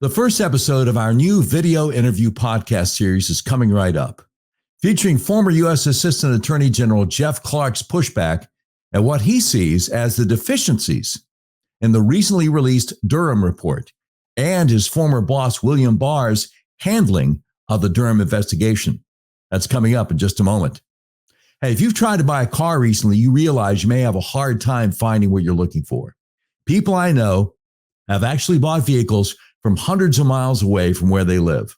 The first episode of our new video interview podcast series is coming right up, featuring former U.S. Assistant Attorney General Jeff Clark's pushback at what he sees as the deficiencies in the recently released Durham report and his former boss William Barr's handling of the Durham investigation. That's coming up in just a moment. Hey, if you've tried to buy a car recently, you realize you may have a hard time finding what you're looking for. People I know have actually bought vehicles from hundreds of miles away from where they live.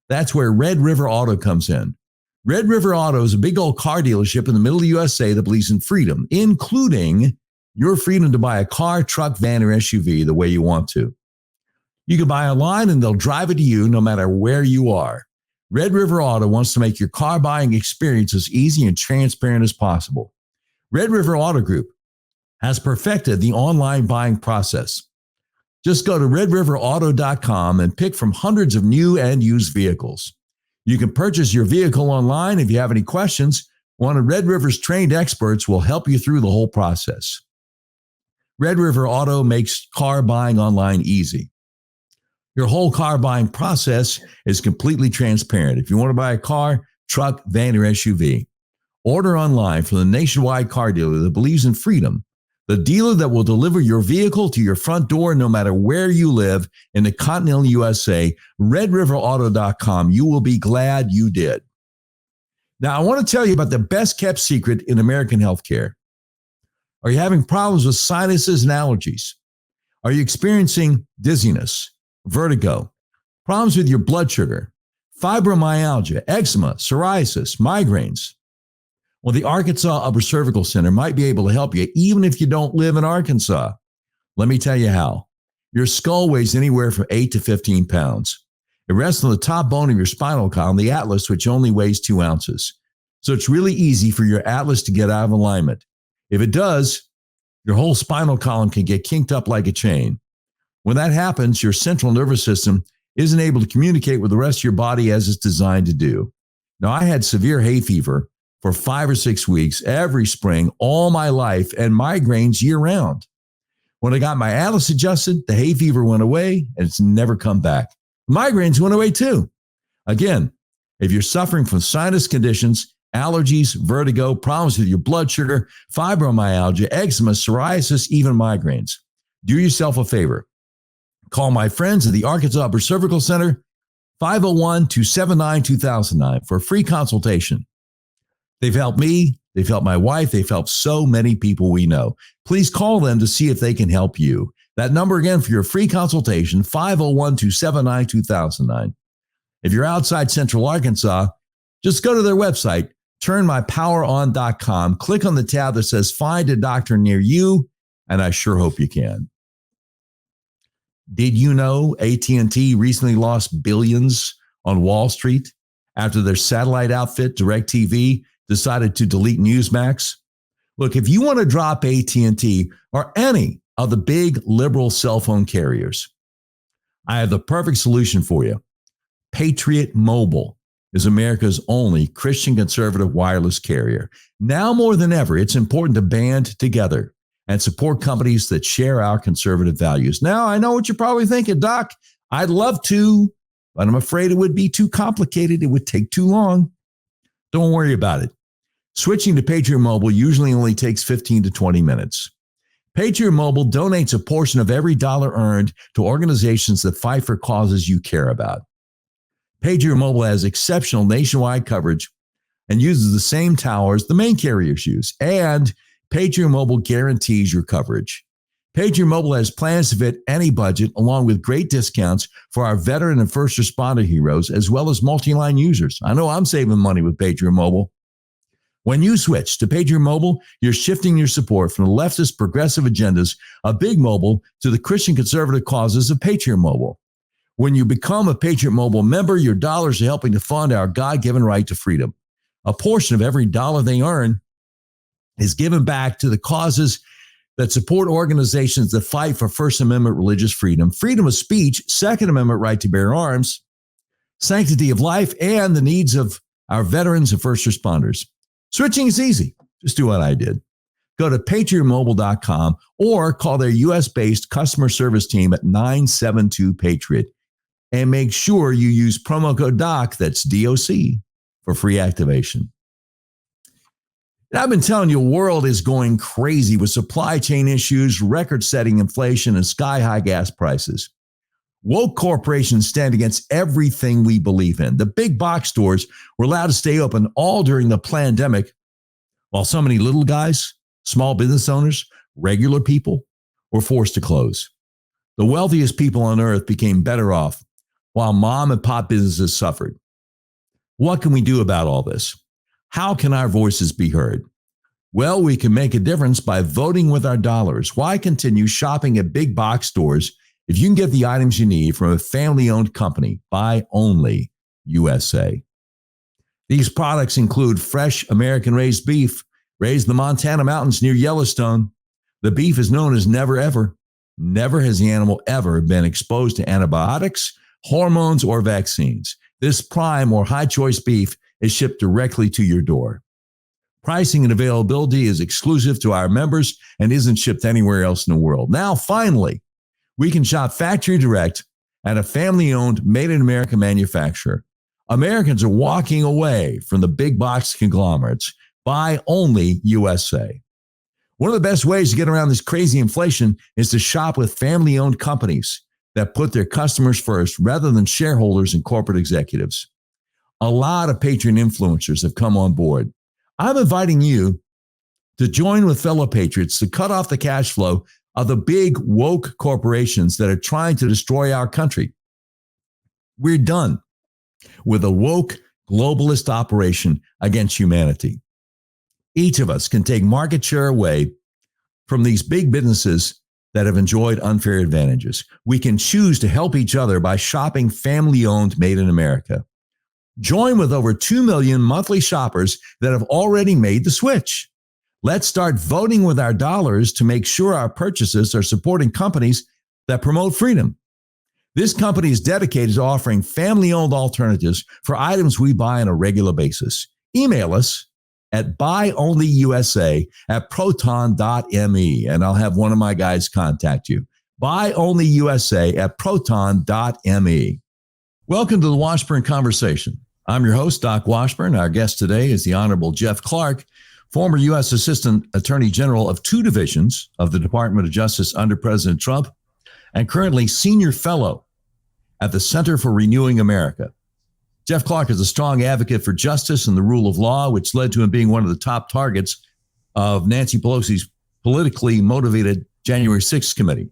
That's where Red River Auto comes in. Red River Auto is a big old car dealership in the middle of the USA that believes in freedom, including your freedom to buy a car, truck, van, or SUV the way you want to. You can buy online and they'll drive it to you no matter where you are. Red River Auto wants to make your car buying experience as easy and transparent as possible. Red River Auto Group has perfected the online buying process. Just go to redriverauto.com and pick from hundreds of new and used vehicles. You can purchase your vehicle online. If you have any questions, one of Red River's trained experts will help you through the whole process. Red River Auto makes car buying online easy. Your whole car buying process is completely transparent. If you want to buy a car, truck, van, or SUV, order online from the nationwide car dealer that believes in freedom, the dealer that will deliver your vehicle to your front door no matter where you live in the continental USA, redriverauto.com. You will be glad you did. Now, I want to tell you about the best kept secret in American healthcare. Are you having problems with sinuses and allergies? Are you experiencing dizziness, vertigo, problems with your blood sugar, fibromyalgia, eczema, psoriasis, migraines? Well, the Arkansas Upper Cervical Center might be able to help you even if you don't live in Arkansas. Let me tell you how. Your skull weighs anywhere from 8 to 15 pounds. It rests on the top bone of your spinal column, the atlas, which only weighs 2 ounces. So it's really easy for your atlas to get out of alignment. If it does, your whole spinal column can get kinked up like a chain. When that happens, your central nervous system isn't able to communicate with the rest of your body as it's designed to do. Now, I had severe hay fever for 5 or 6 weeks every spring, all my life, and migraines year-round. When I got my atlas adjusted, the hay fever went away, and it's never come back. Migraines went away too. Again, if you're suffering from sinus conditions, allergies, vertigo, problems with your blood sugar, fibromyalgia, eczema, psoriasis, even migraines, do yourself a favor. Call my friends at the Arkansas Upper Cervical Center, 501-279-2009 for a free consultation. They've helped me, they've helped my wife, they've helped so many people we know. Please call them to see if they can help you. That number again for your free consultation, 501-279-2009. If you're outside Central Arkansas, just go to their website, turnmypoweron.com, click on the tab that says Find a Doctor Near You, and I sure hope you can. Did you know AT&T recently lost billions on Wall Street after their satellite outfit, DirecTV, decided to delete Newsmax? Look, if you want to drop AT&T or any of the big liberal cell phone carriers, I have the perfect solution for you. Patriot Mobile is America's only Christian conservative wireless carrier. Now more than ever, it's important to band together and support companies that share our conservative values. Now, I know what you're probably thinking, Doc, I'd love to, but I'm afraid it would be too complicated. It would take too long. Don't worry about it. Switching to Patriot Mobile usually only takes 15 to 20 minutes. Patriot Mobile donates a portion of every dollar earned to organizations that fight for causes you care about. Patriot Mobile has exceptional nationwide coverage and uses the same towers the main carriers use, and Patriot Mobile guarantees your coverage. Patriot Mobile has plans to fit any budget, along with great discounts for our veteran and first responder heroes, as well as multi-line users. I know I'm saving money with Patriot Mobile. When you switch to Patriot Mobile, you're shifting your support from the leftist progressive agendas of Big Mobile to the Christian conservative causes of Patriot Mobile. When you become a Patriot Mobile member, your dollars are helping to fund our God-given right to freedom. A portion of every dollar they earn is given back to the causes that support organizations that fight for First Amendment religious freedom, freedom of speech, Second Amendment right to bear arms, sanctity of life, and the needs of our veterans and first responders. Switching is easy. Just do what I did. Go to patriotmobile.com or call their U.S.-based customer service team at 972-PATRIOT. and make sure you use promo code DOC, that's DOC, for free activation. And I've been telling you, the world is going crazy with supply chain issues, record-setting inflation, and sky-high gas prices. Woke corporations stand against everything we believe in. The big box stores were allowed to stay open all during the pandemic, while so many little guys, small business owners, regular people were forced to close. The wealthiest people on earth became better off, while mom and pop businesses suffered. What can we do about all this? How can our voices be heard? Well, we can make a difference by voting with our dollars. Why continue shopping at big box stores if you can get the items you need from a family-owned company? Buy only USA. These products include fresh American-raised beef, raised in the Montana mountains near Yellowstone. The beef is known as never ever. Never has the animal ever been exposed to antibiotics, hormones, or vaccines. This prime or high choice beef is shipped directly to your door. Pricing and availability is exclusive to our members and isn't shipped anywhere else in the world. Now, finally, we can shop factory direct at a family-owned, made-in-America manufacturer. Americans are walking away from the big box conglomerates. Buy only USA. One of the best ways to get around this crazy inflation is to shop with family-owned companies that put their customers first rather than shareholders and corporate executives. A lot of Patreon influencers have come on board. I'm inviting you to join with fellow patriots to cut off the cash flow of the big woke corporations that are trying to destroy our country. We're done with a woke globalist operation against humanity. Each of us can take market share away from these big businesses that have enjoyed unfair advantages. We can choose to help each other by shopping family-owned, made in America. Join with over 2 million monthly shoppers that have already made the switch. Let's start voting with our dollars to make sure our purchases are supporting companies that promote freedom. This company is dedicated to offering family-owned alternatives for items we buy on a regular basis. Email us at buyonlyusa@proton.me, and I'll have one of my guys contact you. Buyonlyusa@proton.me. Welcome to the Washburn Conversation. I'm your host, Doc Washburn. Our guest today is the Honorable Jeff Clark, former U.S. Assistant Attorney General of 2 divisions of the Department of Justice under President Trump, and currently Senior Fellow at the Center for Renewing America. Jeff Clark is a strong advocate for justice and the rule of law, which led to him being one of the top targets of Nancy Pelosi's politically motivated January 6th committee.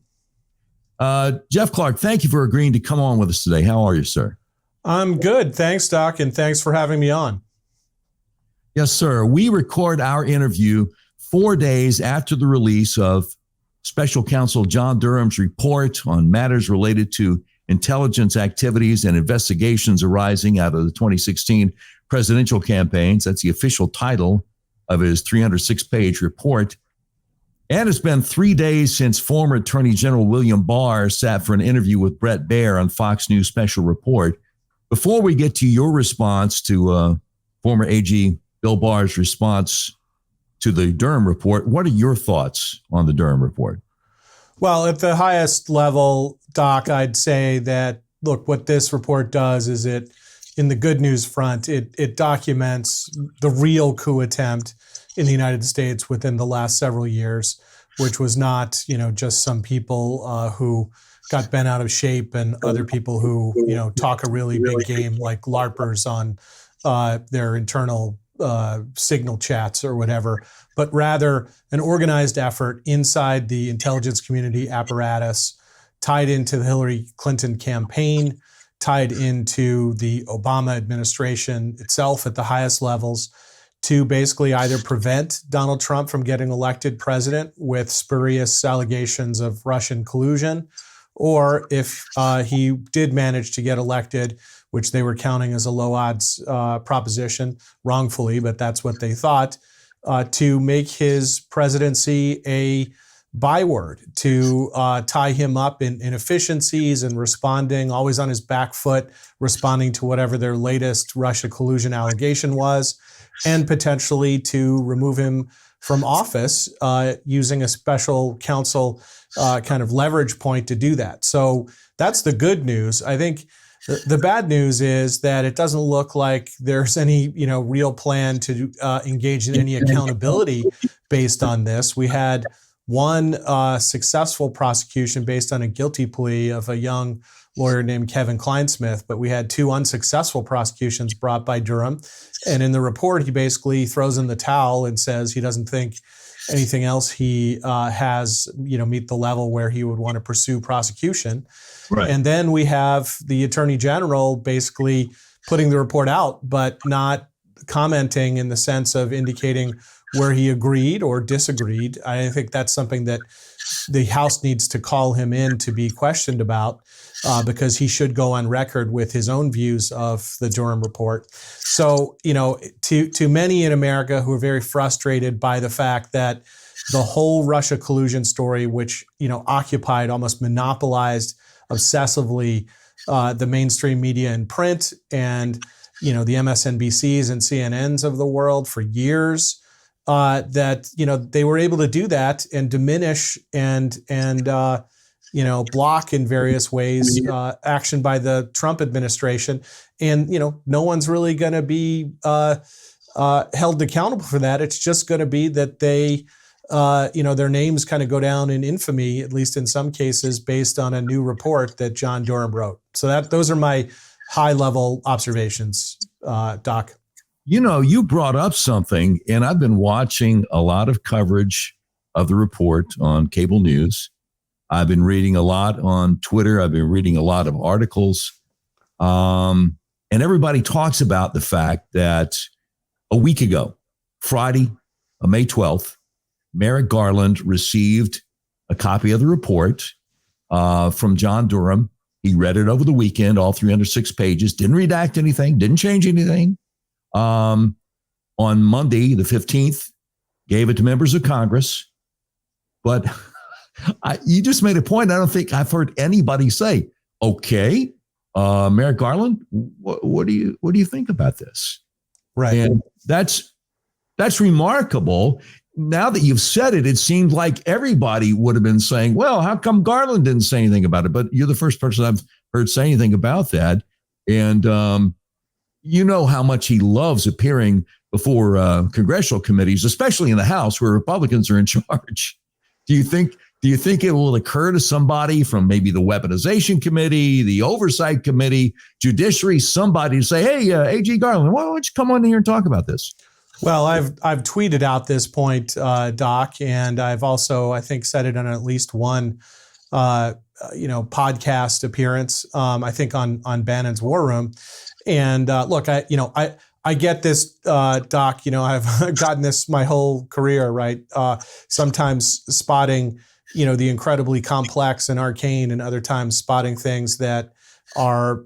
Jeff Clark, thank you for agreeing to come on with us today. How are you, sir? I'm good. Thanks, Doc, and thanks for having me on. Yes, sir. We record our interview 4 days after the release of Special Counsel John Durham's report on matters related to intelligence activities and investigations arising out of the 2016 presidential campaigns. That's the official title of his 306-page report. And it's been 3 days since former Attorney General William Barr sat for an interview with Bret Baier on Fox News Special Report. Before we get to your response to former AG Bill Barr's response to the Durham report, what are your thoughts on the Durham report? Well, at the highest level, Doc, I'd say that, look, what this report does is it, in the good news front, it documents the real coup attempt in the United States within the last several years, which was not, just some people who got bent out of shape and other people who, talk a really big game like LARPers on their internal signal chats or whatever, but rather an organized effort inside the intelligence community apparatus, tied into the Hillary Clinton campaign, tied into the Obama administration itself at the highest levels, to basically either prevent Donald Trump from getting elected president with spurious allegations of Russian collusion, or if he did manage to get elected, which they were counting as a low odds proposition, wrongfully, but that's what they thought, to make his presidency a byword, to tie him up in inefficiencies and responding, always on his back foot, responding to whatever their latest Russia collusion allegation was, and potentially to remove him from office using a special counsel kind of leverage point to do that. So that's the good news. I think The bad news is that it doesn't look like there's any, real plan to engage in any accountability based on this. We had one successful prosecution based on a guilty plea of a young lawyer named Kevin Kleinsmith, but we had two unsuccessful prosecutions brought by Durham. And in the report, he basically throws in the towel and says he doesn't think anything else he has, meet the level where he would want to pursue prosecution. Right. And then we have the Attorney General basically putting the report out, but not commenting in the sense of indicating where he agreed or disagreed. I think that's something that the House needs to call him in to be questioned about, because he should go on record with his own views of the Durham report. So, to many in America who are very frustrated by the fact that the whole Russia collusion story, which, occupied, almost monopolized obsessively the mainstream media in print and, the MSNBCs and CNNs of the world for years, that, they were able to do that and diminish and block in various ways action by the Trump administration. And, no one's really going to be held accountable for that. It's just going to be that they, their names kind of go down in infamy, at least in some cases, based on a new report that John Durham wrote. So those are my high-level observations, Doc. You brought up something, and I've been watching a lot of coverage of the report on cable news. I've been reading a lot on Twitter. I've been reading a lot of articles. And everybody talks about the fact that a week ago, Friday, May 12th, Merrick Garland received a copy of the report from John Durham. He read it over the weekend, all 306 pages, didn't redact anything, didn't change anything. On Monday, the 15th, gave it to members of Congress. But you just made a point. I don't think I've heard anybody say, okay, Merrick Garland, what do you think about this? Right. And that's remarkable. Now that you've said it, it seemed like everybody would have been saying, well, how come Garland didn't say anything about it? But you're the first person I've heard say anything about that. And you know how much he loves appearing before congressional committees, especially in the House where Republicans are in charge. Do you think it will occur to somebody from maybe the Weaponization Committee, the Oversight Committee, Judiciary, somebody to say, hey, A.G. Garland, why don't you come on here and talk about this? Well, I've tweeted out this point, Doc, and I've also, I think, said it on at least one, podcast appearance, I think on Bannon's War Room. And look, I get this, Doc, I've gotten this my whole career, right? Sometimes spotting, the incredibly complex and arcane, and other times spotting things that are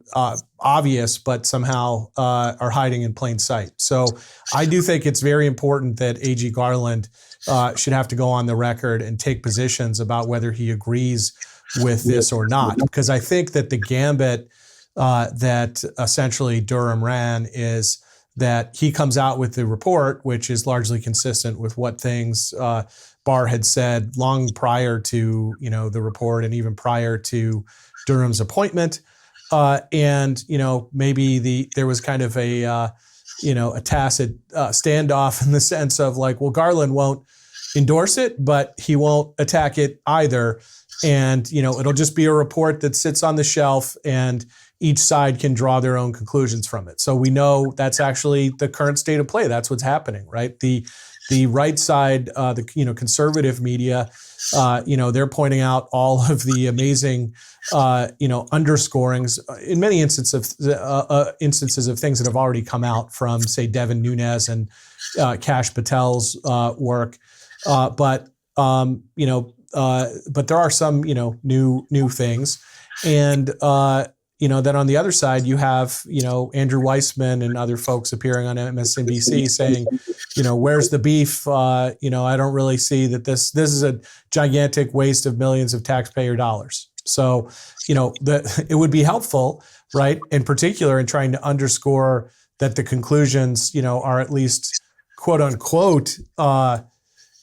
obvious, but somehow are hiding in plain sight. So I do think it's very important that A.G. Garland should have to go on the record and take positions about whether he agrees with this or not. Because I think that the gambit that essentially Durham ran is that he comes out with the report, which is largely consistent with what things Barr had said long prior to, the report and even prior to Durham's appointment. And maybe there was kind of a tacit standoff in the sense of like, well, Garland won't endorse it, but he won't attack it either. And, it'll just be a report that sits on the shelf and each side can draw their own conclusions from it. So we know that's actually the current state of play. That's what's happening, right? The right side, the conservative media, they're pointing out all of the amazing, underscorings in many instances of things that have already come out from, say, Devin Nunes and Kash Patel's work, but there are some, new things, and then on the other side, you have, Andrew Weissman and other folks appearing on MSNBC saying, where's the beef? I don't really see that this is a gigantic waste of millions of taxpayer dollars. So, it would be helpful, right, in particular in trying to underscore that the conclusions, are at least, quote unquote,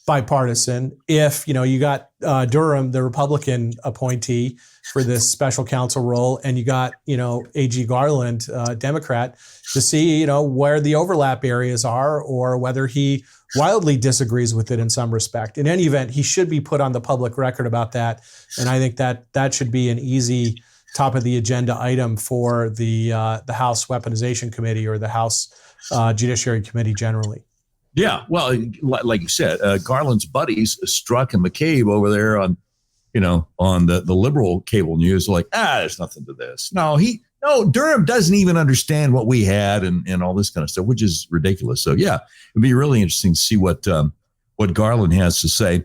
bipartisan. If, you got Durham, the Republican appointee for this special counsel role, and you got, AG Garland, Democrat, to see, where the overlap areas are or whether he wildly disagrees with it in some respect. In any event, he should be put on the public record about that. And I think that should be an easy top of the agenda item for the House Weaponization Committee or the House Judiciary Committee generally. Yeah, well, like you said, Garland's buddies, Strzok and McCabe over there on the liberal cable news, like, there's nothing to this. No, Durham doesn't even understand what we had and all this kind of stuff, which is ridiculous. So yeah, it'd be really interesting to see what Garland has to say.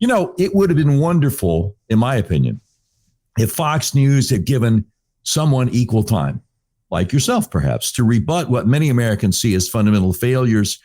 It would have been wonderful, in my opinion, if Fox News had given someone equal time, like yourself perhaps, to rebut what many Americans see as fundamental failures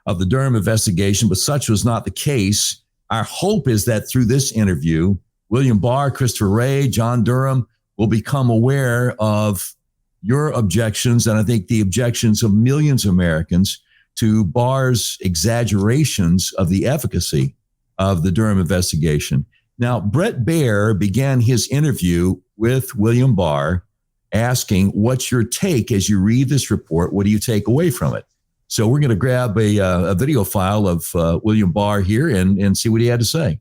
of the Durham investigation, but such was not the case. Our hope is that through this interview, William Barr, Christopher Wray, John Durham will become aware of your objections, and I think the objections of millions of Americans to Barr's exaggerations of the efficacy of the Durham investigation. Now, Bret Baier began his interview with William Barr asking, what's your take as you read this report? What do you take away from it? So we're going to grab a video file of William Barr here and see what he had to say.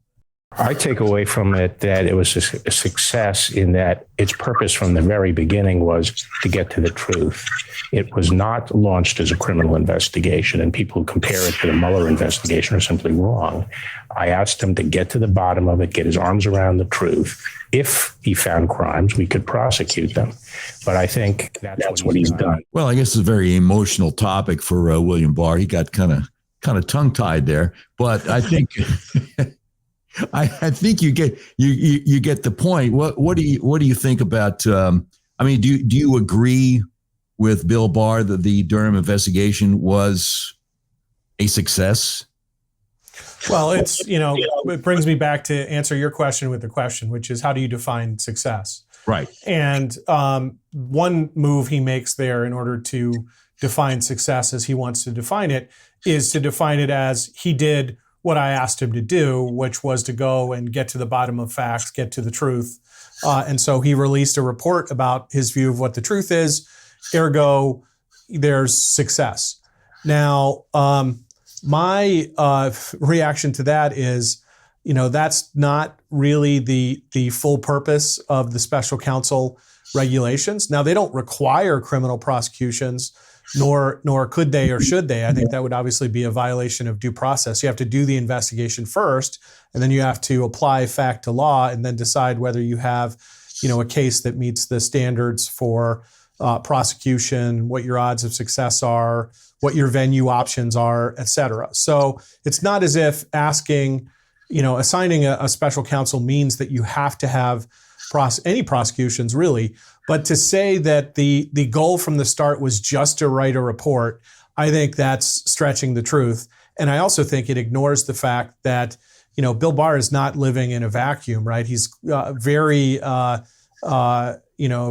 I take away from it that it was a success in that its purpose from the very beginning was to get to the truth. It was not launched as a criminal investigation, and people who compare it to the Mueller investigation are simply wrong. I asked him to get to the bottom of it, get his arms around the truth. If he found crimes, we could prosecute them. But I think that's what he's done. Well, I guess it's a very emotional topic for William Barr. He got kind of tongue-tied there, but I think I think you get the point. What do you think about? Do you agree with Bill Barr that the Durham investigation was a success? Well, it brings me back to answer your question with the question, which is, how do you define success? Right. And one move he makes there in order to define success as he wants to define it is to define it as he did what I asked him to do, which was to go and get to the bottom of facts, get to the truth. And so he released a report about his view of what the truth is. Ergo, there's success. Now, my reaction to that is, that's not really the full purpose of the special counsel regulations. Now, they don't require criminal prosecutions, nor could they or should they. I think that would obviously be a violation of due process. You have to do the investigation first, and then you have to apply fact to law and then decide whether you have, a case that meets the standards for prosecution, what your odds of success are, what your venue options are, et cetera. So it's not as if assigning a special counsel means that you have to have any prosecutions really. But to say that the goal from the start was just to write a report, I think that's stretching the truth. And I also think it ignores the fact that, Bill Barr is not living in a vacuum, right? He's very,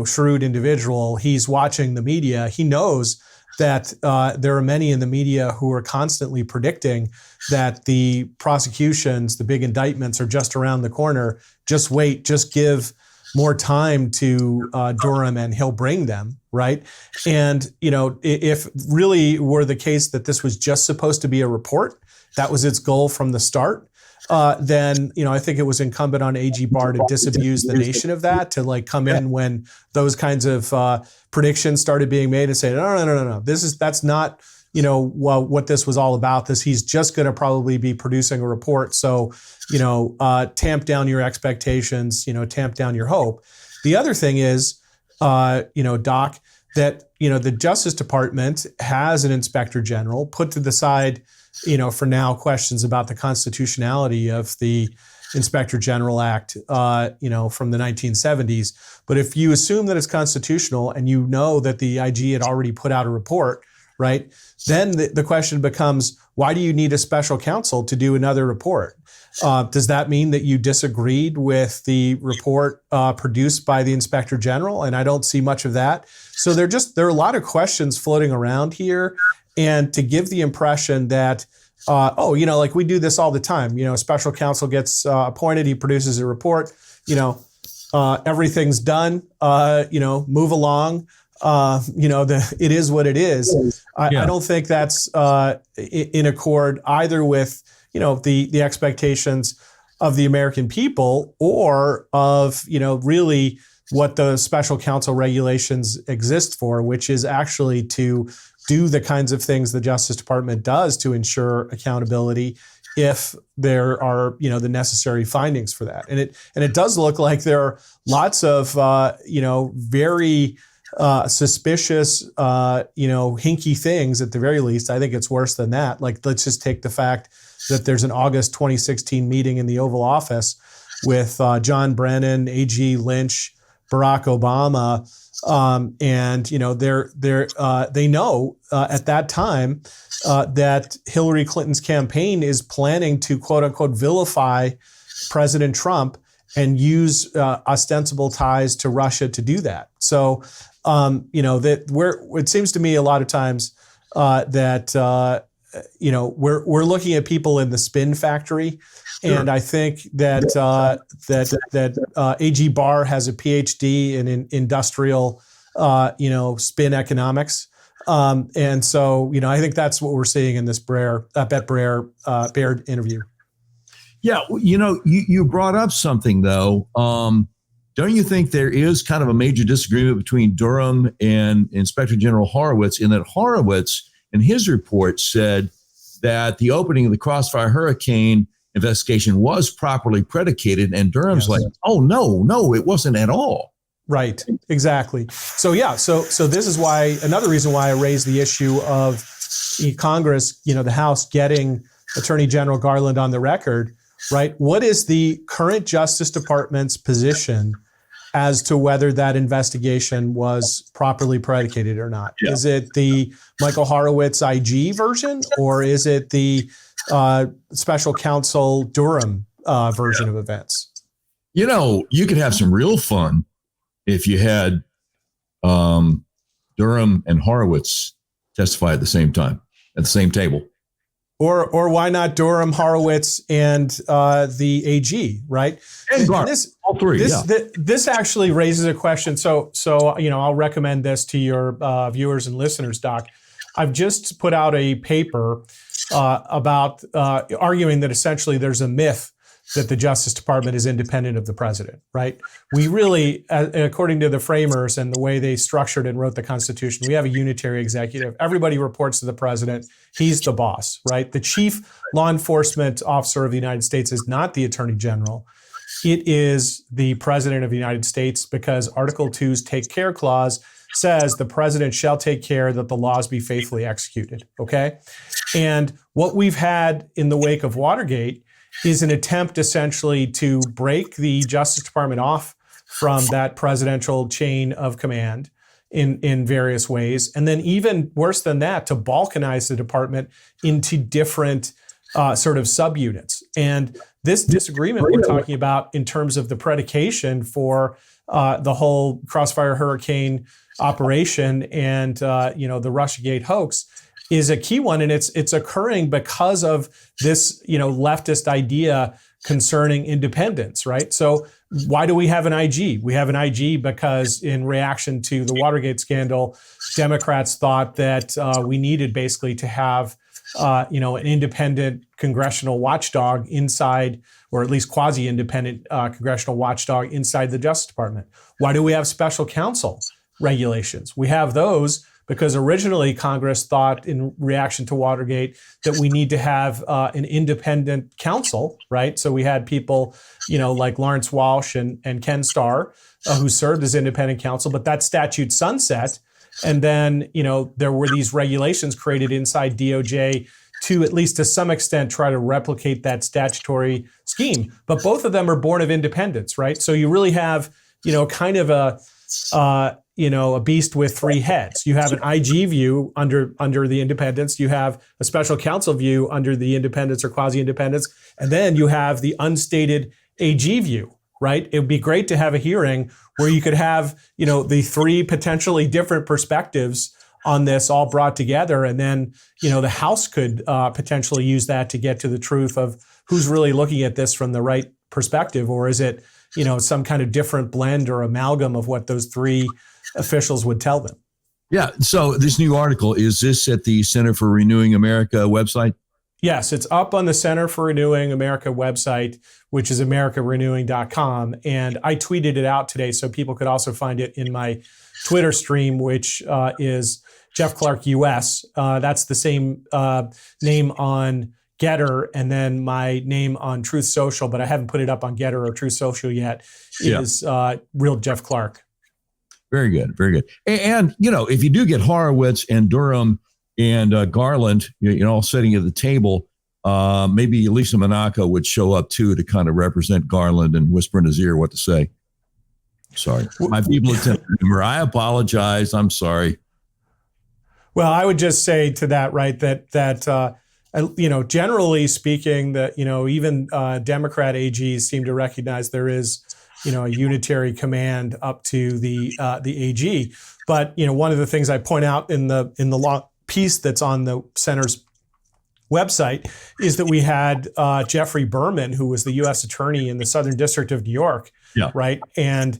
shrewd individual. He's watching the media. He knows that there are many in the media who are constantly predicting that the prosecutions, the big indictments are just around the corner. Just wait, just give more time to Durham and he'll bring them, right? And, if really were the case that this was just supposed to be a report, that was its goal from the start, then, I think it was incumbent on AG Barr to disabuse the nation of that, to come in when those kinds of predictions started being made and say, no. That's not, what this was all about. He's just going to probably be producing a report. So, tamp down your expectations, tamp down your hope. The other thing is, Doc, that, the Justice Department has an inspector general put to the side, for now, questions about the constitutionality of the Inspector General Act, from the 1970s. But if you assume that it's constitutional and that the IG had already put out a report, right, then the question becomes, why do you need a special counsel to do another report? Does that mean that you disagreed with the report produced by the Inspector General? And I don't see much of that. So there are a lot of questions floating around here. And to give the impression that like we do this all the time. You know, a special counsel gets appointed, he produces a report, everything's done, move along. It is what it is. I don't think that's in accord either with, the expectations of the American people or of, really what the special counsel regulations exist for, which is actually to do the kinds of things the Justice Department does to ensure accountability if there are, the necessary findings for that. And it does look like there are lots of, very suspicious, hinky things at the very least. I think it's worse than that. Like, let's just take the fact that there's an August 2016 meeting in the Oval Office with John Brennan, A.G. Lynch, Barack Obama, and they know at that time that Hillary Clinton's campaign is planning to quote unquote vilify President Trump and use ostensible ties to Russia to do that. So it seems to me a lot of times that we're looking at people in the spin factory. Sure. And I think that A.G. Barr has a PhD in industrial, spin economics. And so, I think that's what we're seeing in this Baird interview. Yeah. You brought up something, though. Don't you think there is kind of a major disagreement between Durham and Inspector General Horowitz in that Horowitz, in his report, said that the opening of the Crossfire Hurricane investigation was properly predicated, and Durham's like, oh, no, it wasn't at all. Right, exactly. So this is another reason why I raised the issue of Congress, the House getting Attorney General Garland on the record, right? What is the current Justice Department's position as to whether that investigation was properly predicated or not? Yeah. Is it the Michael Horowitz IG version, or is it the special counsel Durham version of events? You could have some real fun if you had Durham and Horowitz testify at the same time, at the same table. Or why not Durham, Horowitz, and the AG, right? And Barr, all three. This actually raises a question. So I'll recommend this to your viewers and listeners, Doc. I've just put out a paper about arguing that essentially there's a myth that the Justice Department is independent of the president, right? We really, according to the framers and the way they structured and wrote the Constitution, we have a unitary executive. Everybody reports to the president. He's the boss, right? The chief law enforcement officer of the United States is not the Attorney General. It is the President of the United States, because Article 2's Take Care Clause says the president shall take care that the laws be faithfully executed, okay? And what we've had in the wake of Watergate is an attempt essentially to break the Justice Department off from that presidential chain of command in various ways. And then even worse than that, to balkanize the department into different sort of subunits. And this disagreement we're talking about in terms of the predication for the whole Crossfire Hurricane operation and the Russiagate hoax is a key one, and it's occurring because of this leftist idea concerning independence, right? So why do we have an IG? We have an IG because in reaction to the Watergate scandal, Democrats thought that we needed basically to have an independent congressional watchdog inside, or at least quasi-independent congressional watchdog inside the Justice Department. Why do we have special counsel regulations? We have those because originally Congress thought in reaction to Watergate that we need to have an independent counsel, right? So we had people, like Lawrence Walsh and Ken Starr, who served as independent counsel, but that statute sunset. And then, there were these regulations created inside DOJ to, at least to some extent, try to replicate that statutory scheme. But both of them are born of independence, right? So you really have, kind of a beast with three heads. You have an IG view under the independence. You have a special counsel view under the independence or quasi-independence. And then you have the unstated AG view, right? It would be great to have a hearing where you could have, the three potentially different perspectives on this all brought together. And then, the House could potentially use that to get to the truth of who's really looking at this from the right perspective, or is it, some kind of different blend or amalgam of what those three officials would tell them. Yeah. So this new article, is this at the Center for Renewing America website? Yes, it's up on the Center for Renewing America website, which is americarenewing.com. And I tweeted it out today so people could also find it in my Twitter stream, which is Jeff Clark US. That's the same name on Getter, and then my name on Truth Social, but I haven't put it up on Getter or Truth Social yet, is Real Jeff Clark. Very good. Very good. And, if you do get Horowitz and Durham and Garland, all sitting at the table, maybe Lisa Monaco would show up too to kind of represent Garland and whisper in his ear what to say. Sorry. My people attempted humor. I apologize. I'm sorry. Well, I would just say to that, right, that generally speaking, that, even Democrat AGs seem to recognize there is, a unitary command up to the AG. But, one of the things I point out in the law piece that's on the center's website is that we had Jeffrey Berman, who was the U.S. attorney in the Southern District of New York, right? And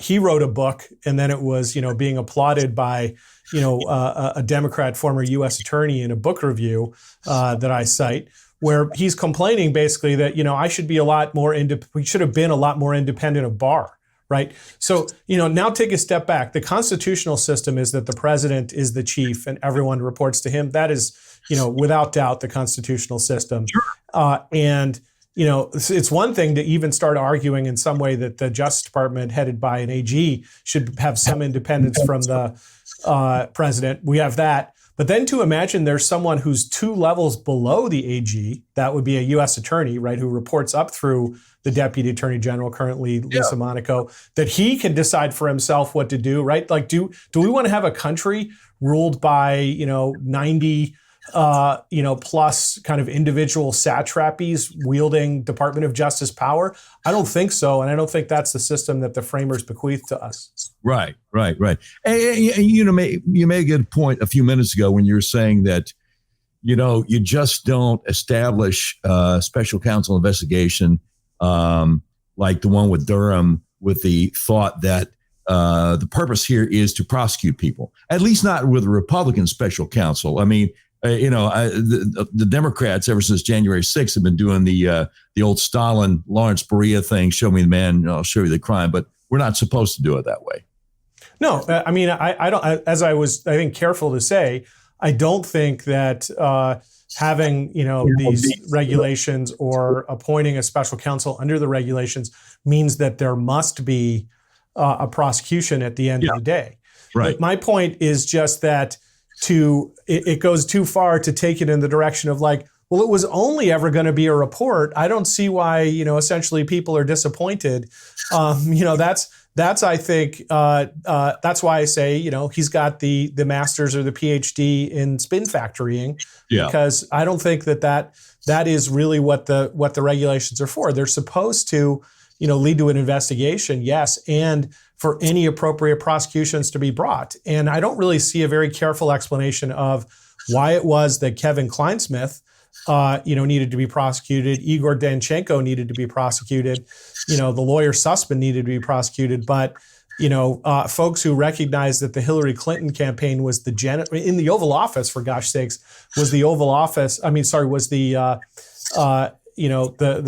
he wrote a book, and then it was, being applauded by, a Democrat former U.S. attorney in a book review that I cite, where he's complaining basically that, I should be we should have been a lot more independent of Barr, right? So, now take a step back. The constitutional system is that the president is the chief and everyone reports to him. That is, without doubt, the constitutional system. Sure. And it's one thing to even start arguing in some way that the Justice Department headed by an AG should have some independence from the president. We have that. But then to imagine there's someone who's 2 levels below the AG, that would be a U.S. attorney, right, who reports up through the Deputy Attorney General, currently Lisa Monaco, that he can decide for himself what to do, right? Like, do we want to have a country ruled by, 90 plus kind of individual satrapies wielding Department of Justice power? I don't think so. And I don't think that's the system that the framers bequeathed to us. Right. And you made a good point a few minutes ago when you were saying that, you just don't establish a special counsel investigation like the one with Durham with the thought that the purpose here is to prosecute people, at least not with a Republican special counsel. I mean, the Democrats ever since January 6th have been doing the old Stalin, Lawrence Beria thing. Show me the man, I'll show you the crime. But we're not supposed to do it that way. No, I mean, I don't. As I was, I think, careful to say, I don't think that having these regulations or appointing a special counsel under the regulations means that there must be a prosecution at the end of the day. Right. But my point is just that. It goes too far to take it in the direction of like, well, it was only ever going to be a report. I don't see why, essentially people are disappointed. That's I think, that's why I say, he's got the master's or the PhD in spin factorying, because I don't think that is really what the regulations are for. They're supposed to, lead to an investigation, yes, and for any appropriate prosecutions to be brought. And I don't really see a very careful explanation of why it was that Kevin Kleinsmith, needed to be prosecuted. Igor Danchenko needed to be prosecuted. The lawyer Sussman needed to be prosecuted. But, folks who recognize that the Hillary Clinton campaign was in the Oval Office, for gosh sakes, the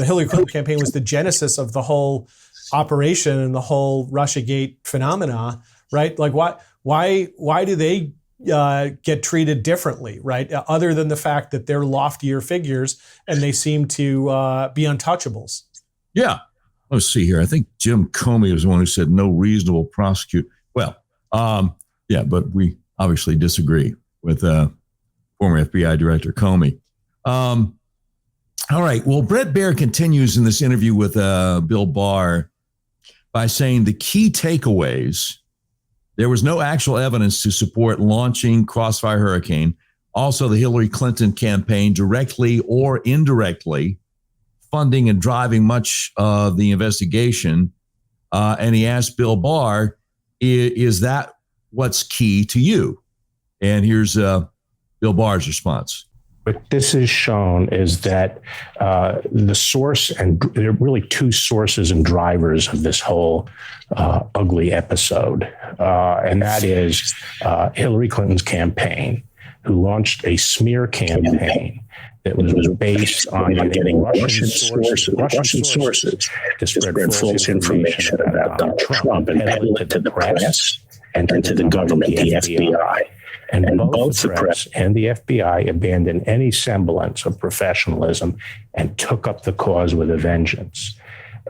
Hillary Clinton campaign was the genesis of the whole operation and the whole Russiagate phenomena, right? Like, why do they get treated differently, right? Other than the fact that they're loftier figures and they seem to be untouchables. Yeah. Let's see here. I think Jim Comey was the one who said no reasonable prosecute. Well, but we obviously disagree with former FBI Director Comey. All right. Well, Bret Baier continues in this interview with Bill Barr by saying the key takeaways: there was no actual evidence to support launching Crossfire Hurricane. Also, the Hillary Clinton campaign directly or indirectly funding and driving much of the investigation. And he asked Bill Barr, is that what's key to you? And here's Bill Barr's response. What this has shown is that the source, and there are really two sources and drivers of this whole ugly episode, and that is Hillary Clinton's campaign, who launched a smear campaign that was based on getting Russian sources to spread false information about Donald Trump and peddle it to the press and to the government, the FBI. And both the press and the FBI abandoned any semblance of professionalism and took up the cause with a vengeance.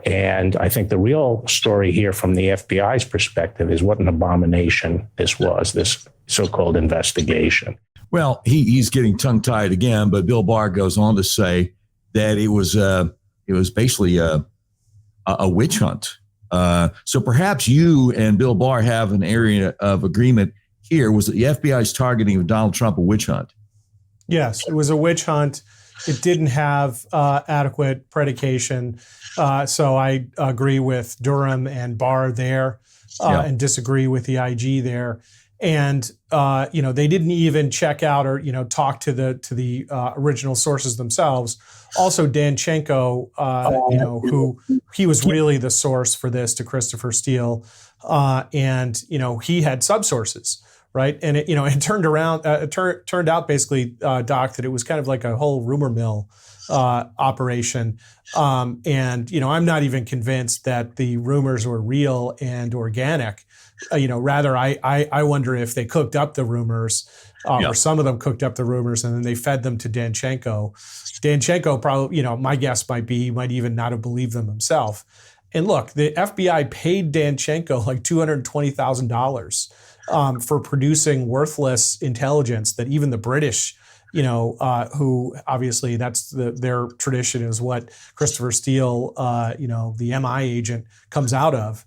And I think the real story here from the FBI's perspective is what an abomination this was, this so-called investigation. Well, he's getting tongue-tied again, but Bill Barr goes on to say that it was basically a witch hunt. So perhaps you and Bill Barr have an area of agreement here. Was the FBI's targeting of Donald Trump a witch hunt? Yes, it was a witch hunt. It didn't have adequate predication. So I agree with Durham and Barr there and disagree with the IG there. And, they didn't even check out or, talk to the original sources themselves. Also, Danchenko, who he was really the source for this to Christopher Steele. And he had subsources. Right. And it turned around. It turned out basically, Doc, that it was kind of like a whole rumor mill operation. And I'm not even convinced that the rumors were real and organic. Rather, I wonder if they cooked up the rumors or some of them cooked up the rumors and then they fed them to Danchenko. Danchenko probably, my guess might be he might even not have believed them himself. And look, the FBI paid Danchenko like $220,000 for producing worthless intelligence that even the British, who obviously that's their tradition is what Christopher Steele, the MI agent comes out of.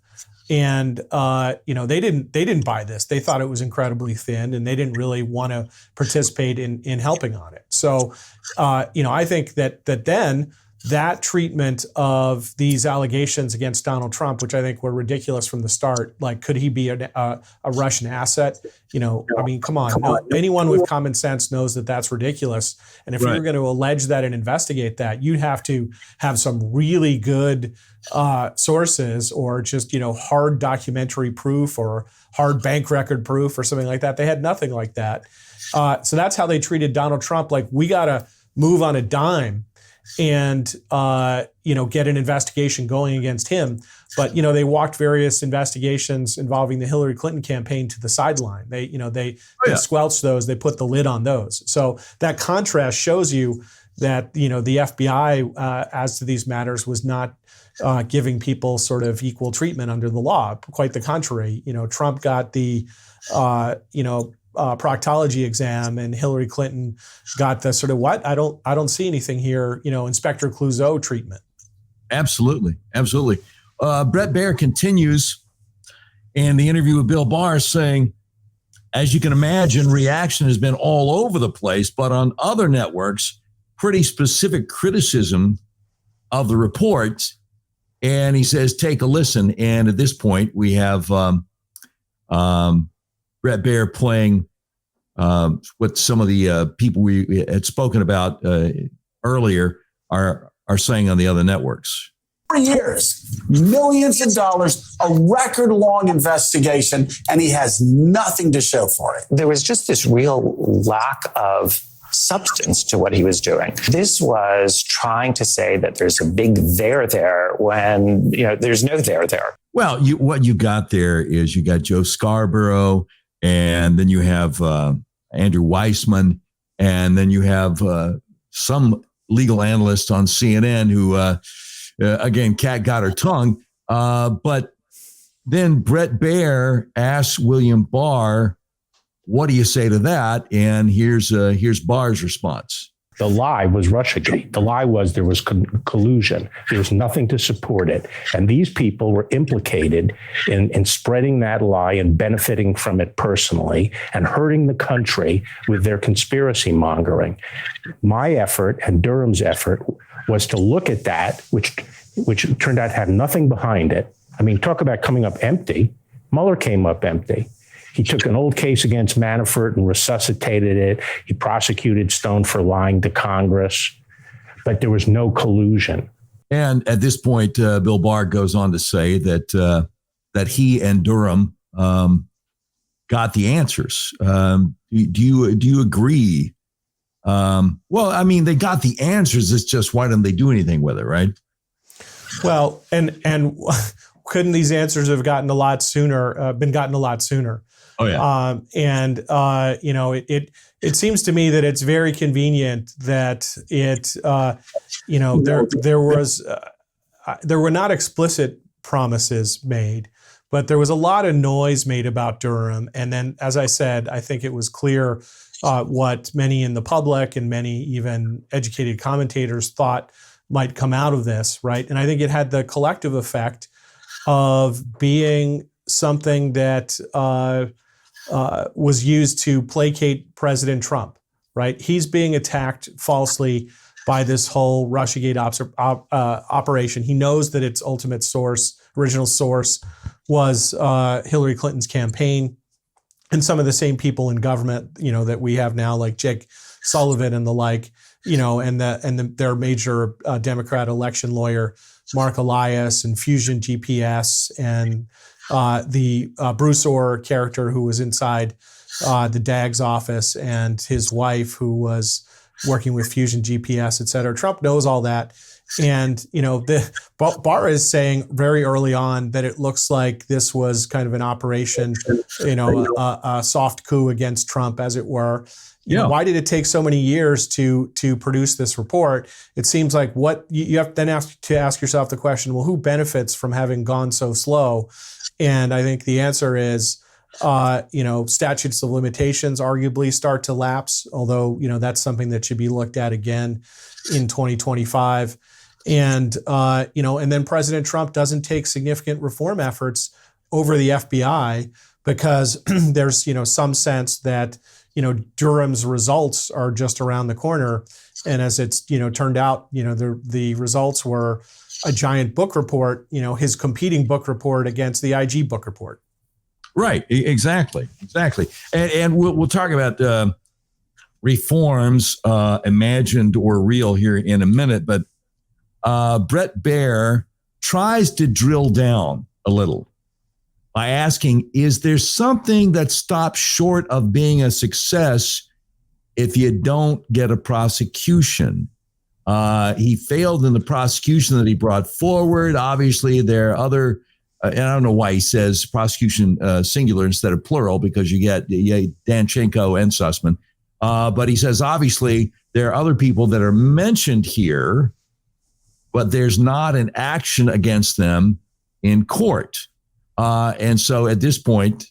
And, they didn't buy this. They thought it was incredibly thin and they didn't really want to participate in helping on it. So, I think that then that treatment of these allegations against Donald Trump, which I think were ridiculous from the start, like, could he be a Russian asset? Come on. No, anyone with common sense knows that that's ridiculous. And if you're going to allege that and investigate that, you'd have to have some really good sources or just, hard documentary proof or hard bank record proof or something like that. They had nothing like that. So that's how they treated Donald Trump. Like, we got to move on a dime and, get an investigation going against him. But, they walked various investigations involving the Hillary Clinton campaign to the sideline. They squelched those. They put the lid on those. So that contrast shows you that, the FBI, as to these matters, was not giving people sort of equal treatment under the law. Quite the contrary. Trump got the, proctology exam and Hillary Clinton got the sort of I don't see anything here, Inspector Clouseau treatment. Absolutely. Brett Baer continues in the interview with Bill Barr saying, as you can imagine, reaction has been all over the place, but on other networks, pretty specific criticism of the report. And he says, take a listen. And at this point, we have Brett Baer playing what some of the people we had spoken about earlier are saying on the other networks. For years, millions of dollars, a record-long investigation, and he has nothing to show for it. There was just this real lack of substance to what he was doing. This was trying to say that there's a big there when, there's no there. Well, what you got there is you got Joe Scarborough, and then you have Andrew Weissman, and then you have some legal analyst on CNN who, again, cat got her tongue. But then Brett Baer asks William Barr, what do you say to that? And here's Barr's response. The lie was Russiagate. The lie was there was collusion. There was nothing to support it. And these people were implicated in spreading that lie and benefiting from it personally and hurting the country with their conspiracy mongering. My effort and Durham's effort was to look at that, which turned out to have nothing behind it. I mean, talk about coming up empty. Mueller came up empty. He took an old case against Manafort and resuscitated it. He prosecuted Stone for lying to Congress, but there was no collusion. And at this point, Bill Barr goes on to say that he and Durham got the answers. Do you agree? Well, I mean, they got the answers. It's just why didn't they do anything with it, right? Well, and couldn't these answers have gotten a lot sooner? Been gotten a lot sooner? Oh yeah. It seems to me that it's very convenient that there were not explicit promises made, but there was a lot of noise made about Durham. And then, as I said, I think it was clear what many in the public and many even educated commentators thought might come out of this, right? And I think it had the collective effect of being something that was used to placate President Trump, right? He's being attacked falsely by this whole Russiagate operation. He knows that its ultimate source, original source, was Hillary Clinton's campaign and some of the same people in government, that we have now, like Jake Sullivan and the like, and their major Democrat election lawyer, Mark Elias, and Fusion GPS, and the Bruce Orr character who was inside the DAG's office, and his wife who was working with Fusion GPS, et cetera. Trump knows all that. And, Barr is saying very early on that it looks like this was kind of an operation, a soft coup against Trump, as it were. Why did it take so many years to produce this report? It seems like what you have then to ask yourself the question, well, who benefits from having gone so slow? And I think the answer is, statutes of limitations arguably start to lapse, although, that's something that should be looked at again in 2025. And then President Trump doesn't take significant reform efforts over the FBI because there's, some sense that, Durham's results are just around the corner. And as it's, turned out, the results were a giant book report, his competing book report against the IG book report. Right. Exactly. And we'll talk about reforms, imagined or real, here in a minute. But Bret Baier tries to drill down a little by asking, is there something that stops short of being a success if you don't get a prosecution? He failed in the prosecution that he brought forward. Obviously, there are other, and I don't know why he says prosecution singular instead of plural, because you get Danchenko and Sussman. But he says, obviously, there are other people that are mentioned here, but there's not an action against them in court. And so at this point,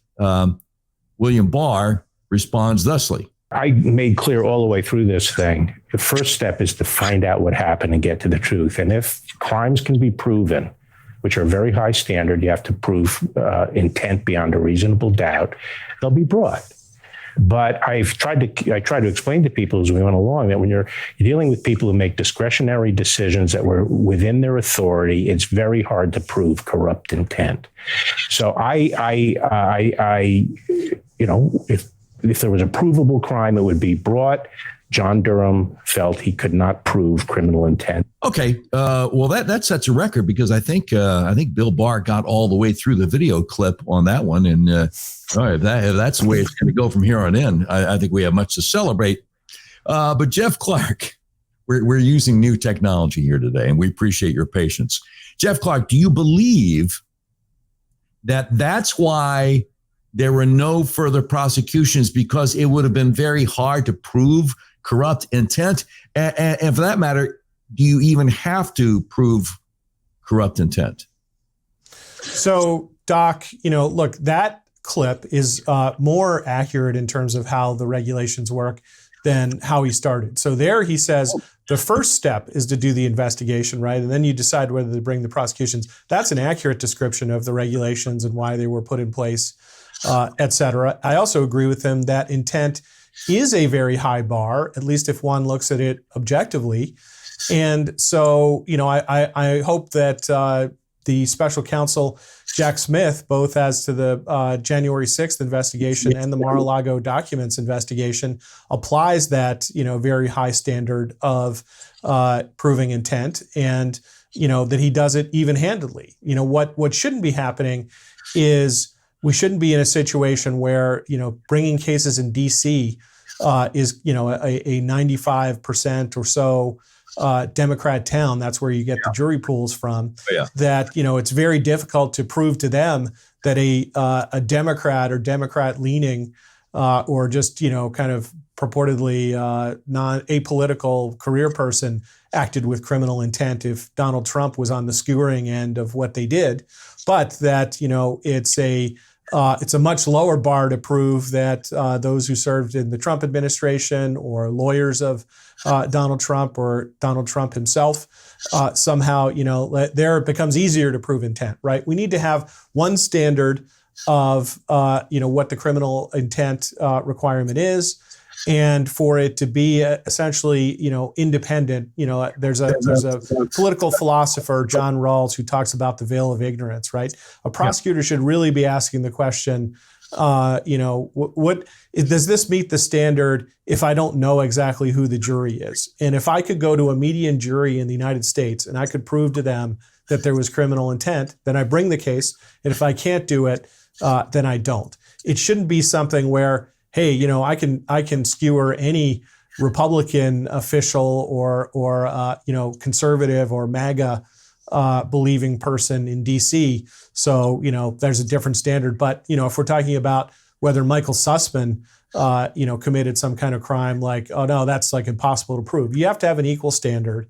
William Barr responds thusly. I made clear all the way through this thing, the first step is to find out what happened and get to the truth. And if crimes can be proven, which are a very high standard, you have to prove intent beyond a reasonable doubt, they'll be brought. But I tried to explain to people as we went along that when you're dealing with people who make discretionary decisions that were within their authority, it's very hard to prove corrupt intent. So if there was a provable crime, it would be brought. John Durham felt he could not prove criminal intent. Okay, well that sets a record, because I think Bill Barr got all the way through the video clip on that one, and if that's the way it's going to go from here on in, I think we have much to celebrate. But Jeff Clark, we're using new technology here today, and we appreciate your patience. Jeff Clark, do you believe that that's why there were no further prosecutions, because it would have been very hard to prove corrupt intent? And for that matter, do you even have to prove corrupt intent? So, Doc, look, that clip is more accurate in terms of how the regulations work than how he started. So there he says the first step is to do the investigation, right? And then you decide whether to bring the prosecutions. That's an accurate description of the regulations and why they were put in place, et cetera. I also agree with him that intent is a very high bar, at least if one looks at it objectively. And so, I hope that the special counsel Jack Smith, both as to the January 6th investigation and the Mar-a-Lago documents investigation, applies that very high standard of proving intent, and that he does it even-handedly. What shouldn't be happening is we shouldn't be in a situation where bringing cases in D.C. Is a 95% or so Democrat town. That's where you get the jury pools from. That it's very difficult to prove to them that a Democrat or Democrat leaning or just kind of purportedly apolitical career person acted with criminal intent if Donald Trump was on the skewering end of what they did, but that it's a much lower bar to prove that those who served in the Trump administration or lawyers of Donald Trump or Donald Trump himself somehow, there it becomes easier to prove intent, right? We need to have one standard of, what the criminal intent requirement is, and for it to be essentially, independent. There's a political philosopher, John Rawls, who talks about the veil of ignorance, right? A prosecutor should really be asking the question, what does this meet the standard if I don't know exactly who the jury is? And if I could go to a median jury in the United States and I could prove to them that there was criminal intent, then I bring the case. And if I can't do it, then I don't. It shouldn't be something where, hey, I can skewer any Republican official or conservative or MAGA believing person in D.C. So there's a different standard. But if we're talking about whether Michael Sussman committed some kind of crime, like, oh no, that's like impossible to prove. You have to have an equal standard.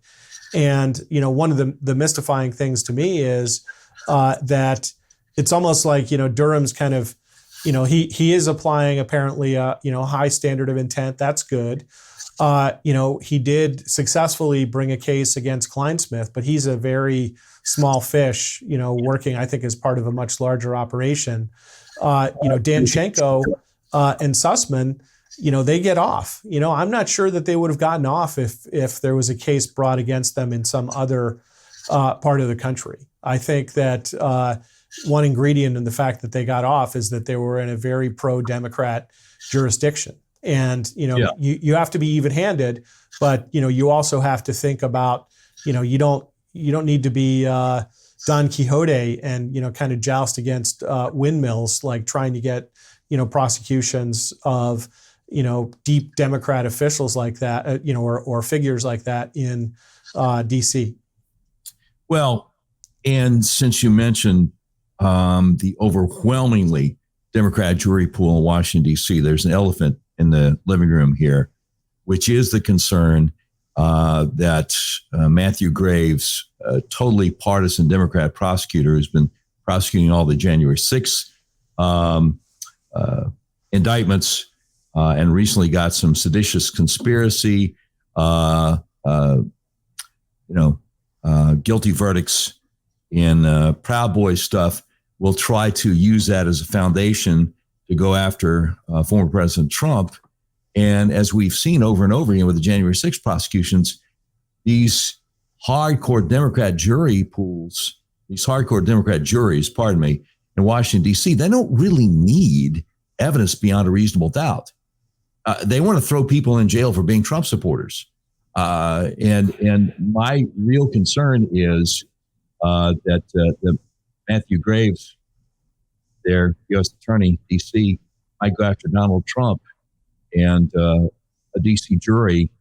And one of the mystifying things to me is that it's almost like Durham's kind of. He is applying apparently a high standard of intent. That's good. He did successfully bring a case against Kleinsmith, but he's a very small fish, working, I think, as part of a much larger operation. Danchenko and Sussman, they get off. I'm not sure that they would have gotten off if there was a case brought against them in some other part of the country. I think that one ingredient in the fact that they got off is that they were in a very pro-Democrat jurisdiction. And, you have to be even-handed, but, you also have to think about, you don't need to be Don Quixote and, kind of joust against windmills, like trying to get, prosecutions of, deep Democrat officials like that, or figures like that in D.C. Well, and since you mentioned the overwhelmingly Democrat jury pool in Washington, D.C., there's an elephant in the living room here, which is the concern that Matthew Graves, a totally partisan Democrat prosecutor who's been prosecuting all the January 6th indictments and recently got some seditious conspiracy, guilty verdicts in Proud Boys stuff, will try to use that as a foundation to go after former President Trump. And as we've seen over and over again with the January 6th prosecutions, these hardcore Democrat jury pools, these hardcore Democrat juries, in Washington, D.C., they don't really need evidence beyond a reasonable doubt. They want to throw people in jail for being Trump supporters. And my real concern is that Matthew Graves, their U.S. attorney, D.C., might go after Donald Trump, and a D.C. jury